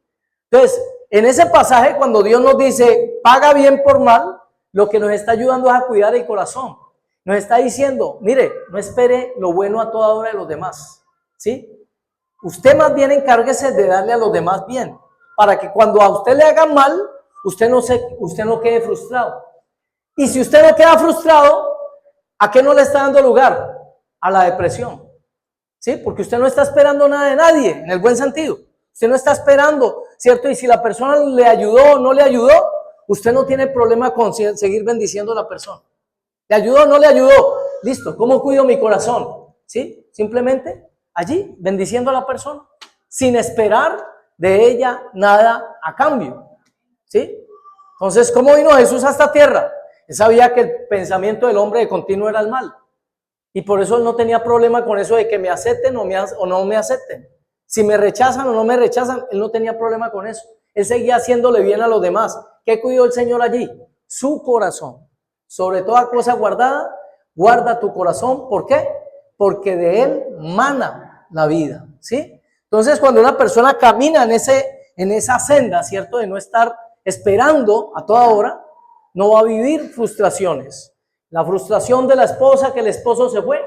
Speaker 2: Entonces, en ese pasaje, cuando Dios nos dice, paga bien por mal, lo que nos está ayudando es a cuidar el corazón. Nos está diciendo, mire, no espere lo bueno a toda hora de los demás, ¿sí? Usted más bien encárguese de darle a los demás bien, para que cuando a usted le hagan mal, usted no quede frustrado. Y si usted no queda frustrado, ¿a qué no le está dando lugar? A la depresión, ¿sí? Porque usted no está esperando nada de nadie, en el buen sentido. Usted no está esperando, ¿cierto? Y si la persona le ayudó o no le ayudó, usted no tiene problema con seguir bendiciendo a la persona. ¿Le ayudó o no le ayudó? Listo, ¿cómo cuido mi corazón? ¿Sí? Simplemente allí, bendiciendo a la persona, sin esperar de ella nada a cambio, ¿sí? Entonces, ¿cómo vino Jesús a esta tierra? Él sabía que el pensamiento del hombre de continuo era el mal. Y por eso él no tenía problema con eso de que me acepten o no me acepten. Si me rechazan o no me rechazan, él no tenía problema con eso. Él seguía haciéndole bien a los demás. ¿Qué cuidó el Señor allí? Su corazón. Sobre toda cosa guardada, guarda tu corazón. ¿Por qué? Porque de él mana la vida, ¿sí? Entonces, cuando una persona camina en esa senda, ¿cierto? De no estar esperando a toda hora, no va a vivir frustraciones. La frustración de la esposa, que el esposo se fue,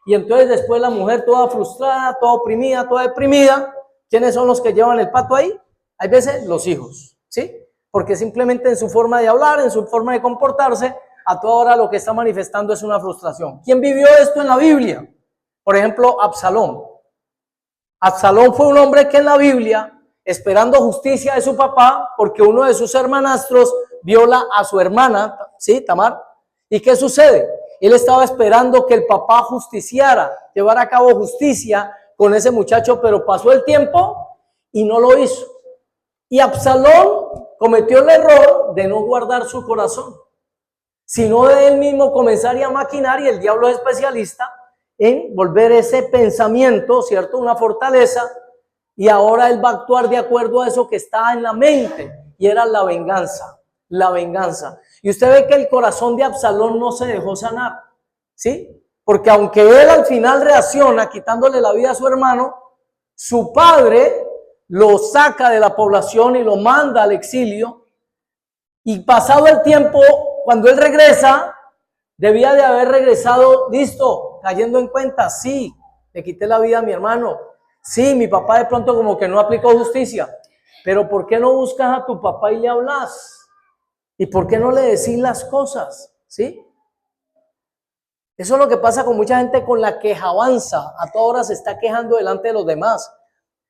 Speaker 2: y entonces después la mujer toda frustrada, toda oprimida, toda deprimida. ¿Quiénes son los que llevan el pato ahí? Hay veces los hijos, ¿sí? Porque simplemente en su forma de hablar, en su forma de comportarse, a toda hora lo que está manifestando es una frustración. ¿Quién vivió esto en la Biblia? Por ejemplo, Absalón. Absalón fue un hombre que en la Biblia, esperando justicia de su papá, porque uno de sus hermanastros viola a su hermana, ¿sí? Tamar. ¿Y qué sucede? Él estaba esperando que el papá justiciara, llevara a cabo justicia con ese muchacho, pero pasó el tiempo y no lo hizo. Y Absalón cometió el error de no guardar su corazón, sino de él mismo comenzar a maquinar, y el diablo es especialista en volver ese pensamiento, ¿cierto? Una fortaleza, y ahora él va a actuar de acuerdo a eso que está en la mente, y era la venganza, la venganza. Y usted ve que el corazón de Absalón no se dejó sanar, ¿sí? Porque aunque él al final reacciona quitándole la vida a su hermano, su padre lo saca de la población y lo manda al exilio, y pasado el tiempo, cuando él regresa, debía de haber regresado, listo, cayendo en cuenta, sí, le quité la vida a mi hermano, sí, mi papá de pronto como que no aplicó justicia, pero ¿por qué no buscas a tu papá y le hablas? ¿Y por qué no le decís las cosas? ¿Sí? Eso es lo que pasa con mucha gente con la quejabanza, a toda hora se está quejando delante de los demás.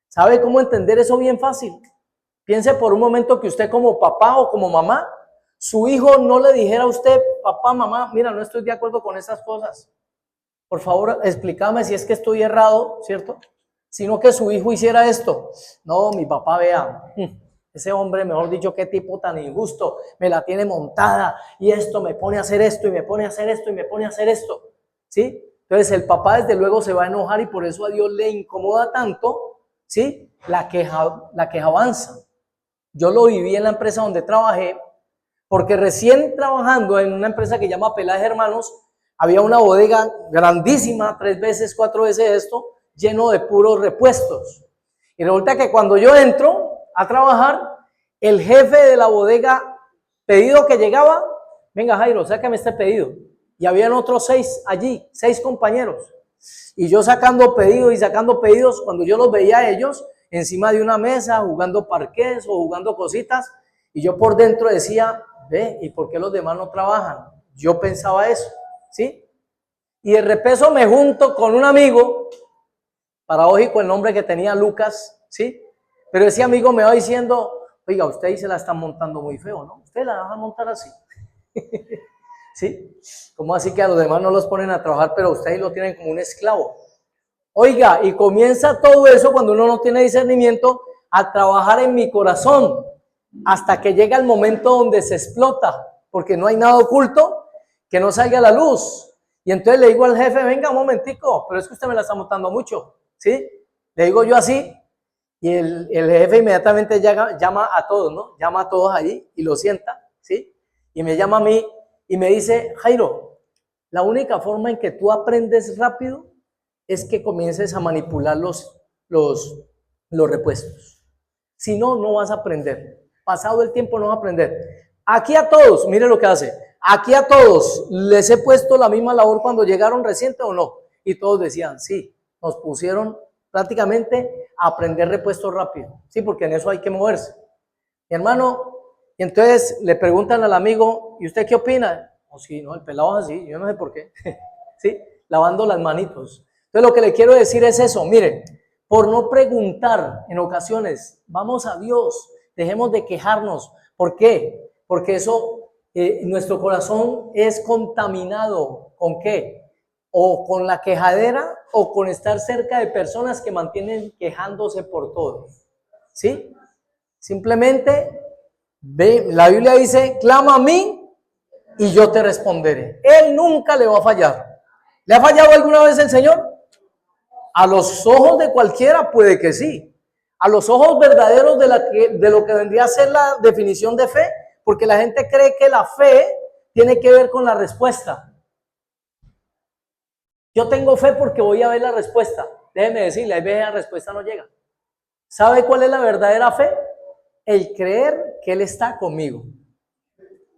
Speaker 2: ¿Sabe cómo entender eso bien fácil? Piense por un momento que usted como papá o como mamá, su hijo no le dijera a usted, papá, mamá, mira, no estoy de acuerdo con esas cosas. Por favor, explícame si es que estoy errado, ¿cierto? Sino que su hijo hiciera esto. No, mi papá, vea, ese hombre, mejor dicho, qué tipo tan injusto, me la tiene montada y esto me pone a hacer esto y me pone a hacer esto y me pone a hacer esto, ¿sí? Entonces el papá desde luego se va a enojar y por eso a Dios le incomoda tanto, ¿sí? La quejabanza. Yo lo viví en la empresa donde trabajé, porque recién trabajando en una empresa que llama Peláez Hermanos, había una bodega grandísima, 3 veces, 4 veces esto, lleno de puros repuestos. Y resulta que cuando yo entro a trabajar, el jefe de la bodega, pedido que llegaba, venga Jairo, sácame este pedido. Y habían otros 6 allí, 6 compañeros. Y yo sacando pedidos y sacando pedidos, cuando yo los veía a ellos encima de una mesa, jugando parqués o jugando cositas, y yo por dentro decía, ve, ¿y por qué los demás no trabajan? Yo pensaba eso, ¿sí? Y de repeso me junto con un amigo, paradójico el nombre que tenía Lucas, ¿sí? Pero ese amigo me va diciendo, oiga, usted ahí se la está montando muy feo, ¿no? Usted la va a montar así. ¿Sí? ¿Cómo así que a los demás no los ponen a trabajar, pero ustedes lo tienen como un esclavo? Oiga, y comienza todo eso cuando uno no tiene discernimiento a trabajar en mi corazón hasta que llega el momento donde se explota, porque no hay nada oculto que no salga a la luz. Y entonces le digo al jefe, venga un momentico, pero es que usted me la está montando mucho, ¿sí? Le digo yo así, y el jefe inmediatamente llama a todos, ¿no? Llama a todos allí y lo sienta, ¿sí? Y me llama a mí y me dice, Jairo, la única forma en que tú aprendes rápido es que comiences a manipular los repuestos. Si no, no vas a aprender. Pasado el tiempo no vas a aprender. Aquí a todos, mire lo que hace. Aquí a todos les he puesto la misma labor cuando llegaron reciente o no. Y todos decían, sí, nos pusieron prácticamente a aprender repuestos rápido. Sí, porque en eso hay que moverse. Mi hermano, y entonces le preguntan al amigo, ¿y usted qué opina? Oh, sí, no, el pelado es así, yo no sé por qué. Sí, lavando las manitos. Entonces lo que le quiero decir es eso, miren, por no preguntar en ocasiones, vamos a Dios, dejemos de quejarnos. ¿Por qué? Porque eso, nuestro corazón es contaminado. ¿Con qué? O con la quejadera o con estar cerca de personas que mantienen quejándose por todo. ¿Sí? Simplemente, la Biblia dice, clama a mí y yo te responderé. Él nunca le va a fallar. ¿Le ha fallado alguna vez el Señor? A los ojos de cualquiera puede que sí. A los ojos verdaderos de lo que vendría a ser la definición de fe, porque la gente cree que la fe tiene que ver con la respuesta. Yo tengo fe porque voy a ver la respuesta. Déjeme decirle, a veces la respuesta no llega. ¿Sabe cuál es la verdadera fe? El creer que Él está conmigo.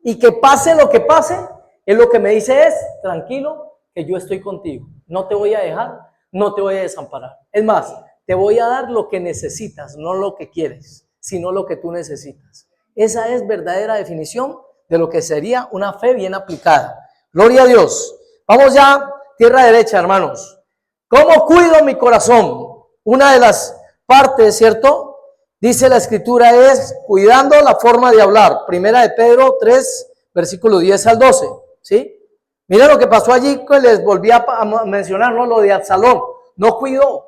Speaker 2: Y que pase lo que pase, Él lo que me dice es, tranquilo, que yo estoy contigo. No te voy a dejar, no te voy a desamparar. Es más, te voy a dar lo que necesitas, no lo que quieres, sino lo que tú necesitas. Esa es verdadera definición de lo que sería una fe bien aplicada. Gloria a Dios. Vamos ya, tierra derecha, hermanos. ¿Cómo cuido mi corazón? Una de las partes, ¿cierto? Dice la escritura es cuidando la forma de hablar. Primera de Pedro 3, versículo 10 al 12, ¿sí? Mira lo que pasó allí, que les volví a mencionar, ¿no? Lo de Absalón. No cuidó.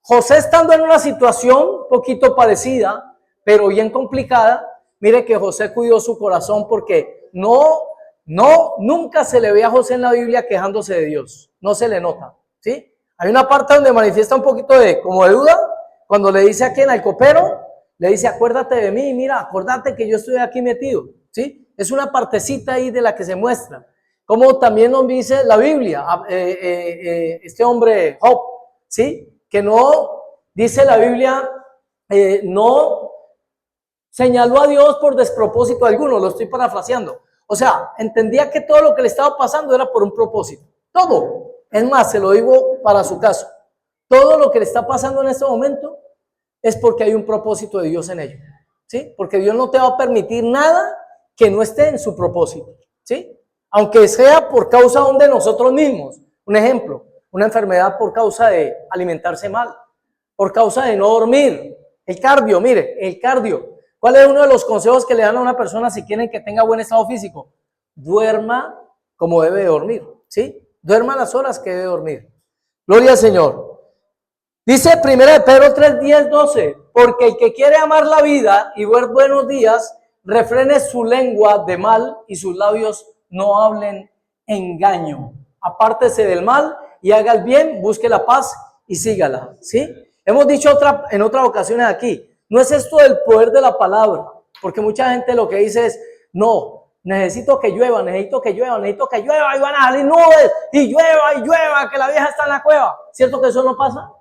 Speaker 2: José estando en una situación poquito parecida, pero bien complicada, mire que José cuidó su corazón porque nunca se le ve a José en la Biblia quejándose de Dios. No se le nota. ¿sí? Hay una parte donde manifiesta un poquito de, como de duda, cuando le dice a quien, al copero, le dice, acuérdate de mí, mira, acuérdate que yo estoy aquí metido, ¿sí? Es una partecita ahí de la que se muestra. Como también nos dice la Biblia, este hombre Job, ¿sí? Que no, dice la Biblia, no señaló a Dios por despropósito alguno, lo estoy parafraseando. O sea, entendía que todo lo que le estaba pasando era por un propósito. Todo. Es más, se lo digo para su caso. Todo lo que le está pasando en este momento es porque hay un propósito de Dios en ello. ¿Sí? Porque Dios no te va a permitir nada que no esté en su propósito. ¿Sí? Aunque sea por causa de nosotros mismos. Un ejemplo, una enfermedad por causa de alimentarse mal, por causa de no dormir. El cardio, mire, el cardio. ¿Cuál es uno de los consejos que le dan a una persona si quieren que tenga buen estado físico? Duerma como debe de dormir, ¿sí? Duerma las horas que debe dormir. Gloria al Señor. Dice 1 Pedro 3, 10, 12, porque el que quiere amar la vida y ver buenos días, refrene su lengua de mal y sus labios no hablen engaño. Apártese del mal y haga el bien, busque la paz y sígala, ¿sí? Hemos dicho en otras ocasiones aquí, no es esto del poder de la palabra, porque mucha gente lo que dice es, no, necesito que llueva, necesito que llueva, y van a salir nubes, y llueva, que la vieja está en la cueva. ¿Cierto que eso no pasa?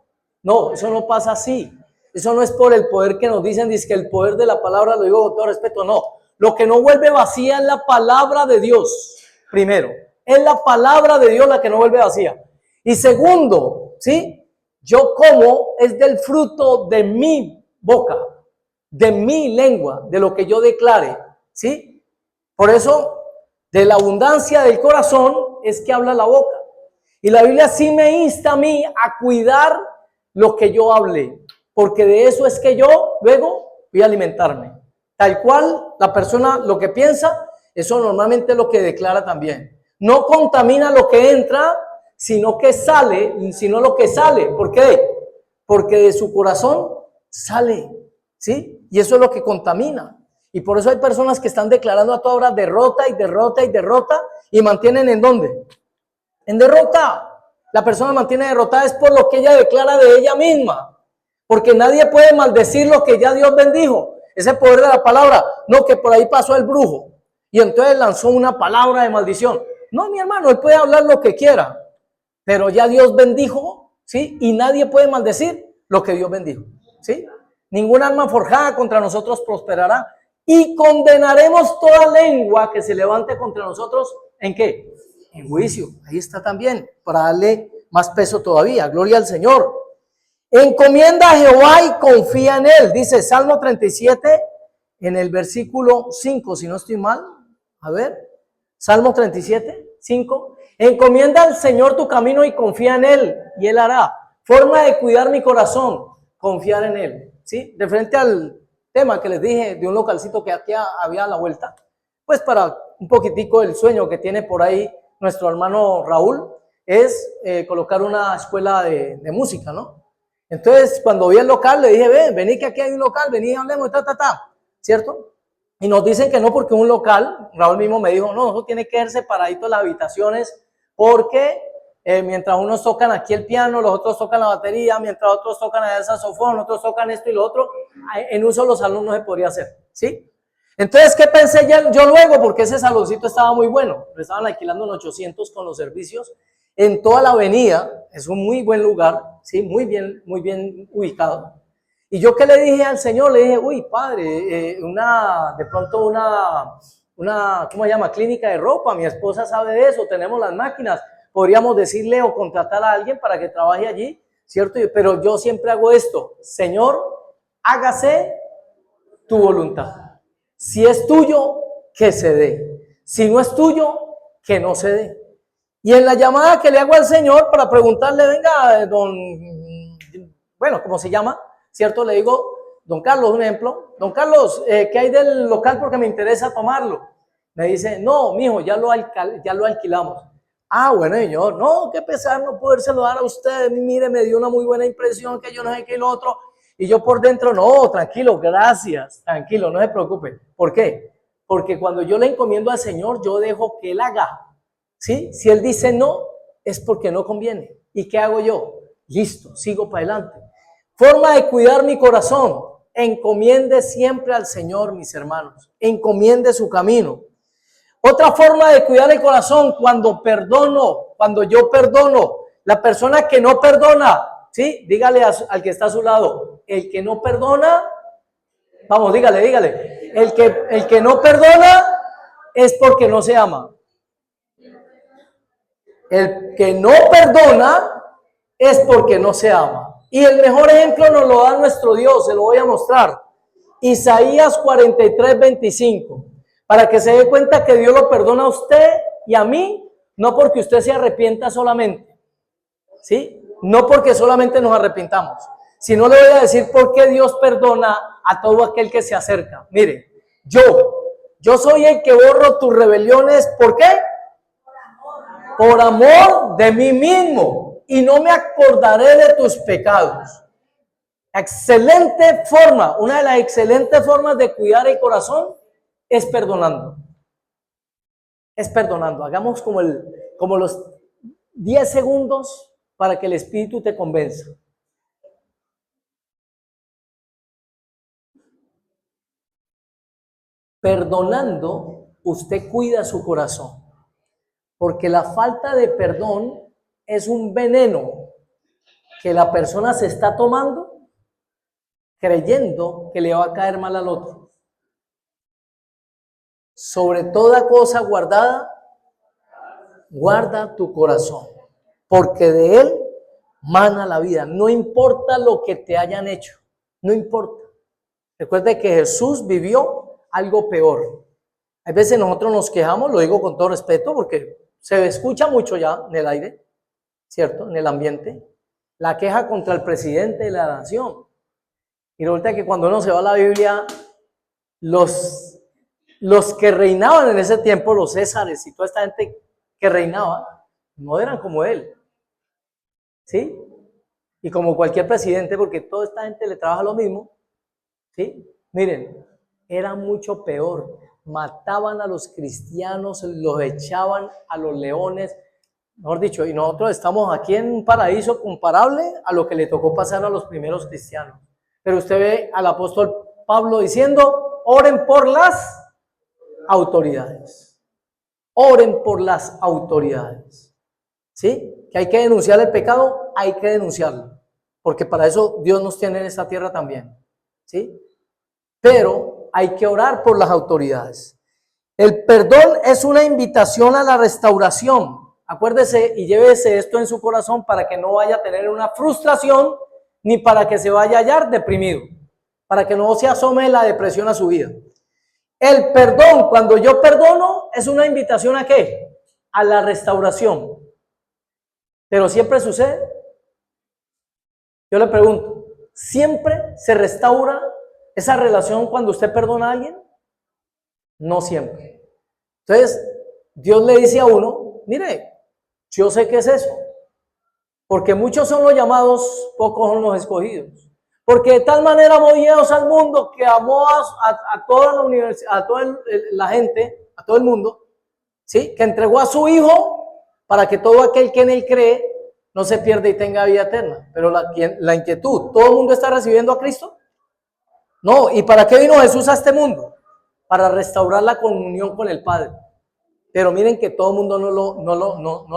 Speaker 2: No, eso no pasa así. Eso no es por el poder que nos dicen, dice que el poder de la palabra, lo digo con todo respeto, no. Lo que no vuelve vacía es la palabra de Dios, primero. Es la palabra de Dios la que no vuelve vacía. Y segundo, ¿sí? Yo como es del fruto de mi boca, de mi lengua, de lo que yo declare, ¿sí? Por eso, de la abundancia del corazón es que habla la boca. Y la Biblia sí me insta a mí a cuidar lo que yo hable, porque de eso es que yo luego voy a alimentarme. Tal cual la persona lo que piensa, eso normalmente es lo que declara también. No contamina lo que entra, sino que sale, sino lo que sale. ¿Por qué? Porque de su corazón sale, ¿sí? Y eso es lo que contamina. Y por eso hay personas que están declarando a toda hora derrota y derrota y derrota y mantienen ¿en dónde? En derrota. La persona mantiene derrotada es por lo que ella declara de ella misma. Porque nadie puede maldecir lo que ya Dios bendijo. Ese poder de la palabra. No, que por ahí pasó el brujo y entonces lanzó una palabra de maldición. No, mi hermano, él puede hablar lo que quiera, pero ya Dios bendijo, ¿sí? Y nadie puede maldecir lo que Dios bendijo, ¿sí? Ninguna arma forjada contra nosotros prosperará y condenaremos toda lengua que se levante contra nosotros, ¿en qué? En juicio. Ahí está también, para darle más peso todavía. Gloria al Señor. Encomienda a Jehová y confía en él. Dice Salmo 37 en el versículo 5, si no estoy mal. A ver, Salmo 37, 5. Encomienda al Señor tu camino y confía en él y él hará. Forma de cuidar mi corazón, confiar en él. ¿Sí? De frente al tema que les dije de un localcito que aquí había a la vuelta, pues para un poquitico el sueño que tiene por ahí nuestro hermano Raúl es colocar una escuela de música, ¿no? Entonces, cuando vi el local, le dije, vení que aquí hay un local, vení, hablemos, ¿cierto? Y nos dicen que no porque un local, Raúl mismo me dijo, no, eso tiene que ser separadito las habitaciones, porque mientras unos tocan aquí el piano, los otros tocan la batería, mientras otros tocan el saxofón, otros tocan esto y lo otro, en un solo salón no se podría hacer, ¿sí? Entonces, ¿qué pensé yo luego? Porque ese saloncito estaba muy bueno, lo estaban alquilando en 800 con los servicios, en toda la avenida, es un muy buen lugar, ¿sí? Muy bien ubicado. Y yo que le dije al Señor, le dije, uy, padre, de pronto una, ¿cómo se llama? Clínica de ropa, mi esposa sabe de eso, tenemos las máquinas, podríamos decirle o contratar a alguien para que trabaje allí, ¿cierto? Pero yo siempre hago esto, Señor, hágase tu voluntad. Si es tuyo, que se dé. Si no es tuyo, que no se dé. Y en la llamada que le hago al Señor para preguntarle, venga, ¿cómo se llama? ¿Cierto? Le digo, don Carlos, un ejemplo. Don Carlos, ¿qué hay del local? Porque me interesa tomarlo. Me dice, no, mijo, ya lo alquilamos. Ah, bueno, señor, no, qué pesar no podérselo dar a usted. Mire, me dio una muy buena impresión que yo no sé qué y lo otro. Y yo por dentro, no, tranquilo, gracias, tranquilo, no se preocupe. ¿Por qué? Porque cuando yo le encomiendo al Señor, yo dejo que Él haga. ¿Sí? Si Él dice no, es porque no conviene. ¿Y qué hago yo? Listo, sigo para adelante. Forma de cuidar mi corazón. Encomiende siempre al Señor, mis hermanos. Encomiende su camino. Otra forma de cuidar el corazón, cuando yo perdono. La persona que no perdona, ¿sí? Dígale al que está a su lado, el que no perdona, vamos, dígale. El que no perdona es porque no se ama. El que no perdona es porque no se ama. Y el mejor ejemplo nos lo da nuestro Dios, se lo voy a mostrar. Isaías 43:25. Para que se dé cuenta que Dios lo perdona a usted y a mí, no porque usted se arrepienta solamente, ¿sí? No porque solamente nos arrepintamos, sino le voy a decir por qué Dios perdona a todo aquel que se acerca. Mire, yo soy el que borro tus rebeliones, ¿por qué? Por amor de mí mismo, y no me acordaré de tus pecados. Excelente forma, una de las excelentes formas de cuidar el corazón es perdonando. Hagamos como los 10 segundos para que el Espíritu te convenza. Perdonando, usted cuida su corazón. Porque la falta de perdón es un veneno que la persona se está tomando creyendo que le va a caer mal al otro. Sobre toda cosa guardada, guarda tu corazón, porque de él mana la vida. No importa lo que te hayan hecho, no importa. Recuerde que Jesús vivió algo peor. Hay veces nosotros nos quejamos, lo digo con todo respeto, porque se escucha mucho ya en el aire, ¿cierto? En el ambiente, la queja contra el presidente de la nación. Y resulta que cuando uno se va a la Biblia, los que reinaban en ese tiempo, los césares y toda esta gente que reinaba, no eran como él, ¿sí? Y como cualquier presidente, porque toda esta gente le trabaja lo mismo, ¿sí? Miren, era mucho peor. Mataban a los cristianos, los echaban a los leones, mejor dicho, y nosotros estamos aquí en un paraíso comparable a lo que le tocó pasar a los primeros cristianos. Pero usted ve al apóstol Pablo diciendo, oren por las autoridades. Oren por las autoridades. ¿Sí? Que hay que denunciar el pecado, hay que denunciarlo. Porque para eso Dios nos tiene en esta tierra también. ¿Sí? Pero hay que orar por las autoridades. El perdón es una invitación a la restauración. Acuérdese y llévese esto en su corazón para que no vaya a tener una frustración ni para que se vaya a hallar deprimido, para que no se asome la depresión a su vida. El perdón, cuando yo perdono, es una invitación ¿a qué? A la restauración. Pero siempre sucede. Yo le pregunto, ¿siempre se restaura esa relación cuando usted perdona a alguien? No siempre. Entonces, Dios le dice a uno, mire, yo sé qué es eso. Porque muchos son los llamados, pocos son los escogidos. Porque de tal manera amó Dios al mundo que amó a toda la universidad, a toda la gente, a todo el mundo, ¿sí? Que entregó a su Hijo para que todo aquel que en Él cree no se pierda y tenga vida eterna. Pero la inquietud, ¿todo el mundo está recibiendo a Cristo? No. ¿Y para qué vino Jesús a este mundo? Para restaurar la comunión con el Padre. Pero miren que todo el mundo no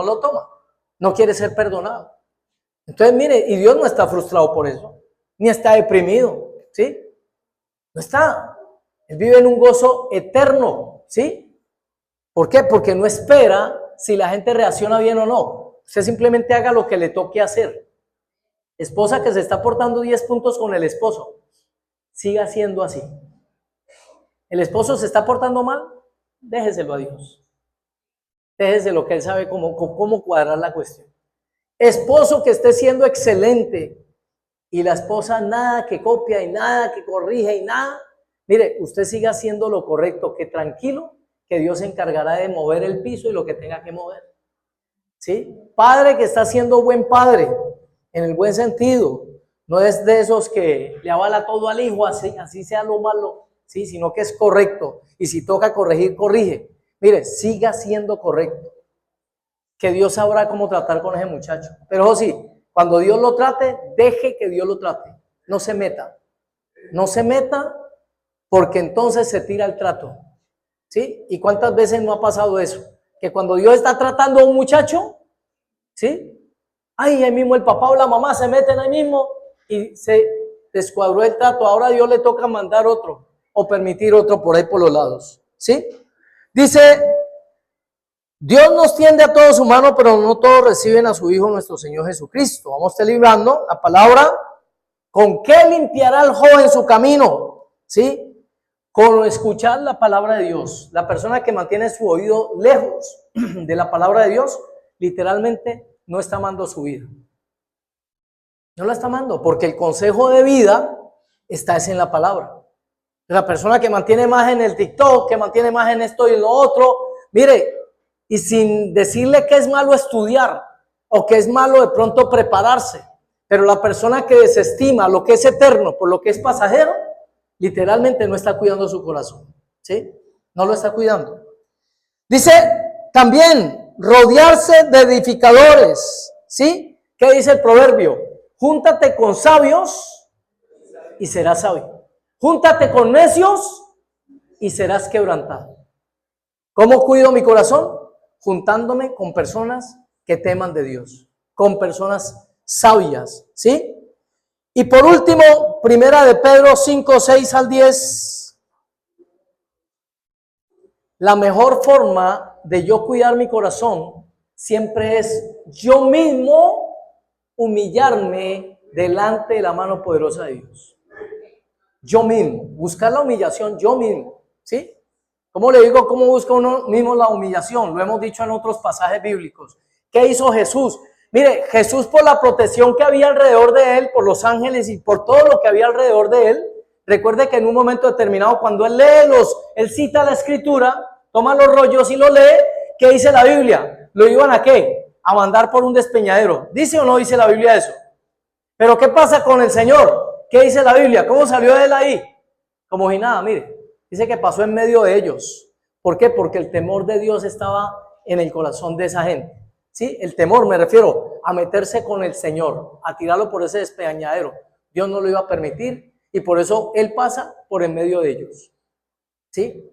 Speaker 2: lo toma. No quiere ser perdonado. Entonces, mire, y Dios no está frustrado por eso, ni está deprimido, ¿sí? No está. Él vive en un gozo eterno, ¿sí? ¿Por qué? Porque no espera si la gente reacciona bien o no. Usted simplemente haga lo que le toque hacer. Esposa que se está portando 10 puntos con el esposo, siga siendo así. El esposo se está portando mal, déjeselo a Dios. Déjeselo que Él sabe cómo cuadrar la cuestión. Esposo que esté siendo excelente y la esposa nada que copia y nada que corrige y nada, mire, usted siga haciendo lo correcto, que tranquilo, que Dios se encargará de mover el piso y lo que tenga que mover. ¿Sí? Padre que está siendo buen padre, en el buen sentido, no es de esos que le avala todo al hijo, así sea lo malo, ¿sí? Sino que es correcto y si toca corregir, corrige. Mire, siga siendo correcto. que Dios sabrá cómo tratar con ese muchacho. Pero eso sí, cuando Dios lo trate, deje que Dios lo trate. No se meta. No se meta porque entonces se tira el trato. ¿Sí? ¿Y cuántas veces no ha pasado eso? Que cuando Dios está tratando a un muchacho, ¿sí? Ahí mismo el papá o la mamá se meten ahí mismo y se descuadró el trato. Ahora a Dios le toca mandar otro o permitir otro por ahí por los lados. ¿Sí? Dice, Dios nos tiende a todos su mano, pero no todos reciben a su Hijo nuestro Señor Jesucristo. Vamos a estar librando la palabra. ¿Con qué limpiará el joven su camino? ¿Sí? Con escuchar la palabra de Dios. La persona que mantiene su oído lejos de la palabra de Dios, literalmente no está amando su vida. No la está amando, porque el consejo de vida está en la palabra. La persona que mantiene más en el TikTok, que mantiene más en esto y lo otro, mire, y sin decirle que es malo estudiar o que es malo de pronto prepararse, pero la persona que desestima lo que es eterno por lo que es pasajero, literalmente no está cuidando su corazón, ¿sí? No lo está cuidando. Dice también rodearse de edificadores, ¿sí? ¿Qué dice el proverbio? Júntate con sabios y serás sabio. Júntate con necios y serás quebrantado. ¿Cómo cuido mi corazón? Juntándome con personas que teman de Dios, con personas sabias, ¿sí? Y por último, primera de Pedro 5, 6 al 10. La mejor forma de yo cuidar mi corazón siempre es yo mismo humillarme delante de la mano poderosa de Dios. Yo mismo, buscar la humillación yo mismo, ¿sí? ¿Cómo le digo cómo busca uno mismo la humillación? Lo hemos dicho en otros pasajes bíblicos. ¿Qué hizo Jesús? Mire, Jesús, por la protección que había alrededor de él, por los ángeles y por todo lo que había alrededor de él, recuerde que en un momento determinado, cuando él él cita la escritura, toma los rollos y lo lee, ¿qué dice la Biblia? ¿Lo iban a qué? A mandar por un despeñadero. ¿Dice o no dice la Biblia eso? Pero ¿qué pasa con el Señor? ¿Qué dice la Biblia? ¿Cómo salió él ahí? Como si nada, mire. Dice que pasó en medio de ellos. ¿Por qué? Porque el temor de Dios estaba en el corazón de esa gente. ¿Sí? El temor, me refiero a meterse con el Señor, a tirarlo por ese despeñadero. Dios no lo iba a permitir y por eso Él pasa por en medio de ellos. ¿Sí?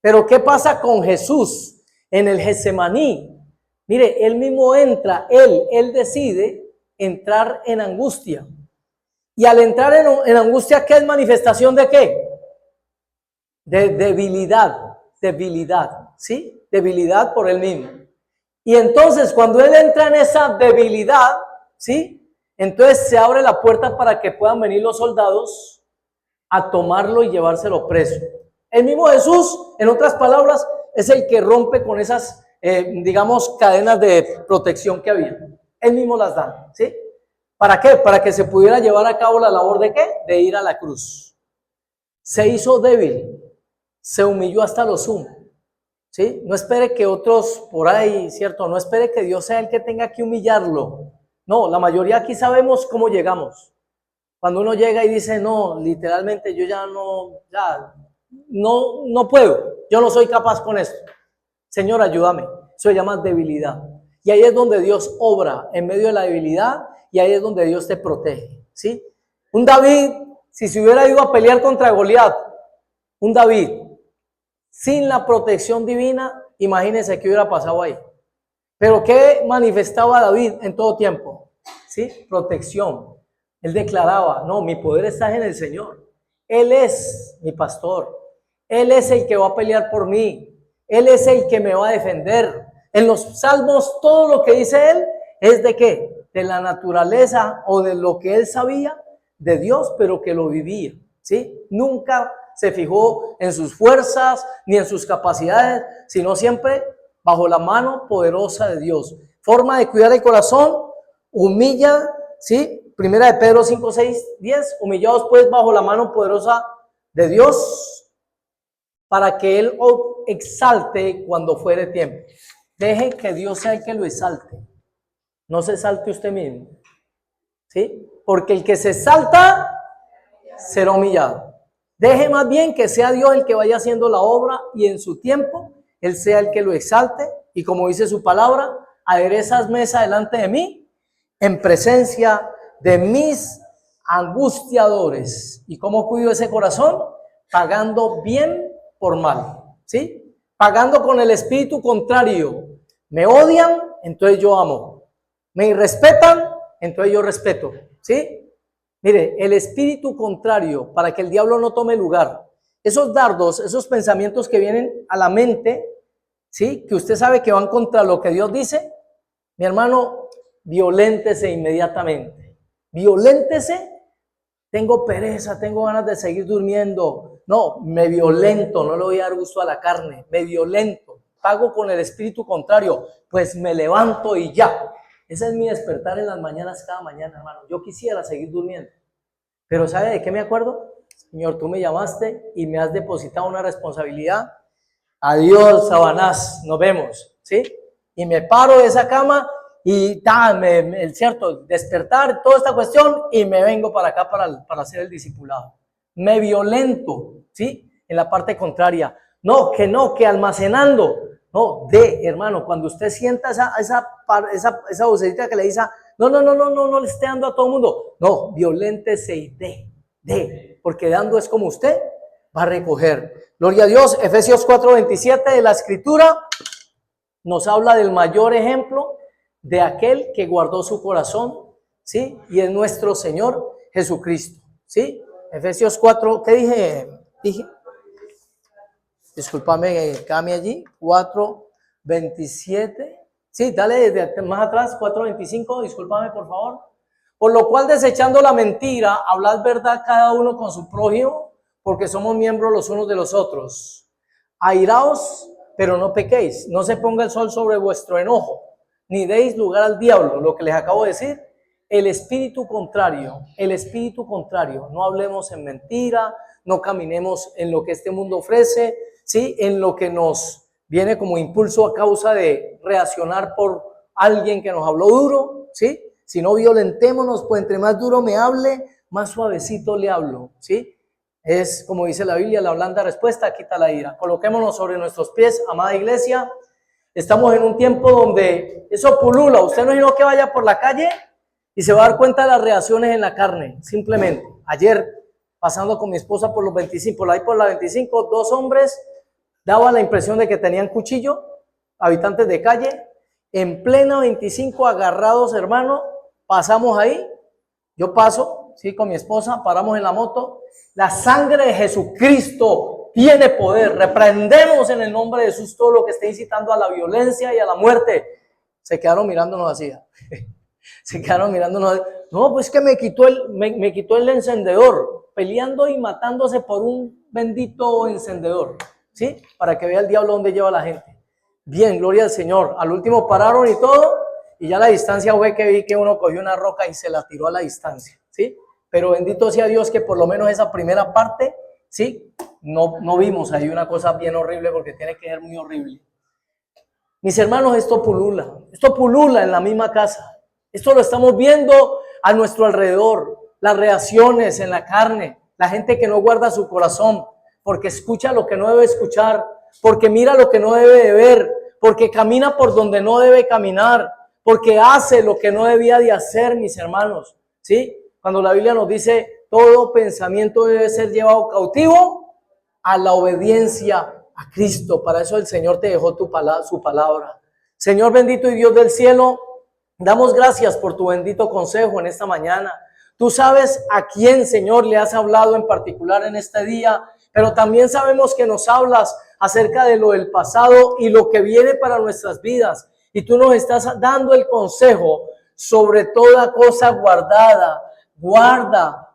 Speaker 2: Pero ¿qué pasa con Jesús en el Getsemaní? Mire, Él mismo entra, Él decide entrar en angustia. Y al entrar en angustia, ¿qué es manifestación de qué? De debilidad, ¿sí? Debilidad por Él mismo. Y entonces cuando Él entra en esa debilidad, ¿sí? Entonces se abre la puerta para que puedan venir los soldados a tomarlo y llevárselo preso. El mismo Jesús, en otras palabras, es el que rompe con esas, digamos, cadenas de protección que había. Él mismo las da, ¿sí? ¿Para qué? Para que se pudiera llevar a cabo la labor de ¿qué? De ir a la cruz. Se hizo débil, se humilló hasta lo sumo. ¿Sí? No espere que otros por ahí, ¿cierto? No espere que Dios sea el que tenga que humillarlo. No, la mayoría aquí sabemos cómo llegamos. Cuando uno llega y dice, no, literalmente yo no puedo, yo no soy capaz con esto. Señor, ayúdame. Eso se llama debilidad. Y ahí es donde Dios obra, en medio de la debilidad, y ahí es donde Dios te protege, ¿sí? Un David, si se hubiera ido a pelear contra Goliat, un David, sin la protección divina, imagínense qué hubiera pasado ahí. Pero ¿qué manifestaba David en todo tiempo? ¿Sí? Protección. Él declaraba, no, mi poder está en el Señor. Él es mi pastor. Él es el que va a pelear por mí. Él es el que me va a defender. En los salmos, todo lo que dice él es de qué? De la naturaleza o de lo que él sabía de Dios, pero que lo vivía. ¿Sí? Nunca se fijó en sus fuerzas ni en sus capacidades, sino siempre bajo la mano poderosa de Dios. Forma de cuidar el corazón, humilla, ¿sí? Primera de Pedro 5, 6, 10, humillados pues bajo la mano poderosa de Dios, para que Él os exalte cuando fuere tiempo. Deje que Dios sea el que lo exalte, no se exalte usted mismo, ¿sí? Porque el que se exalta será humillado. Deje más bien que sea Dios el que vaya haciendo la obra y en su tiempo Él sea el que lo exalte y como dice su palabra, aderezas mesa delante de mí en presencia de mis angustiadores. ¿Y cómo cuido ese corazón? Pagando bien por mal, ¿sí? Pagando con el espíritu contrario. Me odian, entonces yo amo. Me irrespetan, entonces yo respeto, ¿sí? Mire, el espíritu contrario, para que el diablo no tome lugar. Esos dardos, esos pensamientos que vienen a la mente, ¿sí? Que usted sabe que van contra lo que Dios dice. Mi hermano, violéntese inmediatamente. Violéntese. Tengo pereza, tengo ganas de seguir durmiendo. No, me violento, no le voy a dar gusto a la carne. Me violento, pago con el espíritu contrario, pues me levanto y ya. Ese es mi despertar en las mañanas, cada mañana, hermano. Yo quisiera seguir durmiendo. Pero ¿sabe de qué me acuerdo? Señor, tú me llamaste y me has depositado una responsabilidad. Adiós, Sabanás, nos vemos, ¿sí? Y me paro de esa cama y cierto, despertar, toda esta cuestión, y me vengo para acá para hacer el discipulado. Me violento, ¿sí? En la parte contraria. No, que almacenando. No, hermano, cuando usted sienta esa vocecita que le dice, no le esté dando a todo el mundo. No, violéntese y porque dando es como usted va a recoger. Gloria a Dios. Efesios 4:27 de la Escritura nos habla del mayor ejemplo de aquel que guardó su corazón, ¿sí? Y es nuestro Señor Jesucristo, ¿sí? Efesios 4, ¿qué dije? Discúlpame, cambie allí, 4:27. Sí, dale desde más atrás, 4:25, discúlpame por favor. Por lo cual, desechando la mentira, hablad verdad cada uno con su prójimo, porque somos miembros los unos de los otros. Airaos, pero no pequéis, no se ponga el sol sobre vuestro enojo, ni deis lugar al diablo. Lo que les acabo de decir, el espíritu contrario, no hablemos en mentira, no caminemos en lo que este mundo ofrece, ¿sí? En lo que nos viene como impulso a causa de reaccionar por alguien que nos habló duro, ¿sí? Si no violentémonos, pues entre más duro me hable, más suavecito le hablo, ¿sí? Es como dice la Biblia, la blanda respuesta quita la ira. Coloquémonos sobre nuestros pies, amada iglesia. Estamos en un tiempo donde eso pulula. Usted no es que vaya por la calle y se va a dar cuenta de las reacciones en la carne. Simplemente, ayer, pasando con mi esposa por los 25, por ahí por la 25, dos hombres daba la impresión de que tenían cuchillo, habitantes de calle, en plena 25 agarrados, hermano. Pasamos ahí, yo paso, sí, con mi esposa, paramos en la moto. La sangre de Jesucristo tiene poder. Reprendemos en el nombre de Jesús todo lo que esté incitando a la violencia y a la muerte. Se quedaron mirándonos así. Se quedaron mirándonos. No, pues que me quitó el encendedor, peleando y matándose por un bendito encendedor, ¿sí? Para que vea el diablo dónde lleva a la gente. Bien, gloria al Señor. Al último pararon y todo, y ya a la distancia fue que vi que uno cogió una roca y se la tiró a la distancia, ¿sí? Pero bendito sea Dios que por lo menos esa primera parte, ¿sí? No vimos ahí una cosa bien horrible, porque tiene que ser muy horrible. Mis hermanos, esto pulula en la misma casa. Esto lo estamos viendo a nuestro alrededor, las reacciones en la carne, la gente que no guarda su corazón, porque escucha lo que no debe escuchar, porque mira lo que no debe de ver, porque camina por donde no debe caminar, porque hace lo que no debía de hacer, mis hermanos, ¿sí? Cuando la Biblia nos dice, todo pensamiento debe ser llevado cautivo a la obediencia a Cristo. Para eso el Señor te dejó su palabra. Señor bendito y Dios del cielo, damos gracias por tu bendito consejo en esta mañana. Tú sabes a quién, Señor, le has hablado en particular en este día, pero también sabemos que nos hablas acerca de lo del pasado y lo que viene para nuestras vidas. Y tú nos estás dando el consejo sobre toda cosa guardada. Guarda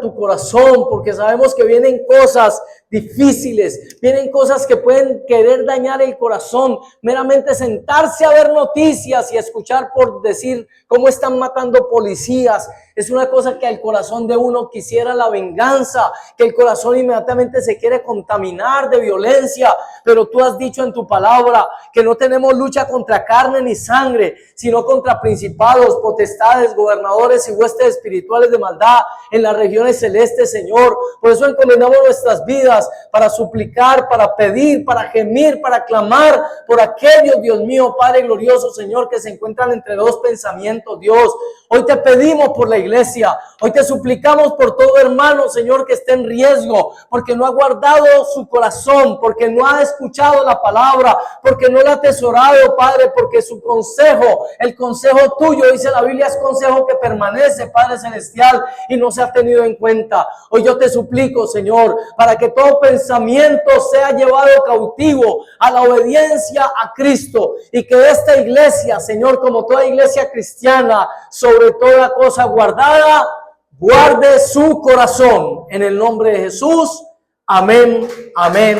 Speaker 2: tu corazón, porque sabemos que vienen cosas difíciles, vienen cosas que pueden querer dañar el corazón. Meramente sentarse a ver noticias y escuchar por decir cómo están matando policías, es una cosa que al corazón de uno quisiera la venganza, que el corazón inmediatamente se quiere contaminar de violencia. Pero tú has dicho en tu palabra que no tenemos lucha contra carne ni sangre, sino contra principados, potestades, gobernadores y huestes espirituales de maldad en las regiones celestes, Señor. Por eso encomendamos nuestras vidas cosas, para suplicar, para pedir, para gemir, para clamar por aquellos, Dios mío, Padre glorioso, Señor, que se encuentran entre dos pensamientos, Dios. Hoy te pedimos por la iglesia, hoy te suplicamos por todo hermano, Señor, que esté en riesgo, porque no ha guardado su corazón, porque no ha escuchado la palabra, porque no la ha atesorado, Padre, porque su consejo, el consejo tuyo, dice la Biblia, es consejo que permanece, Padre celestial, y no se ha tenido en cuenta. Hoy yo te suplico, Señor, para que todo pensamiento sea llevado cautivo a la obediencia a Cristo, y que esta iglesia, Señor, como toda iglesia cristiana, sobre toda cosa guardada, guarde su corazón. En el nombre de Jesús. Amén. Amén.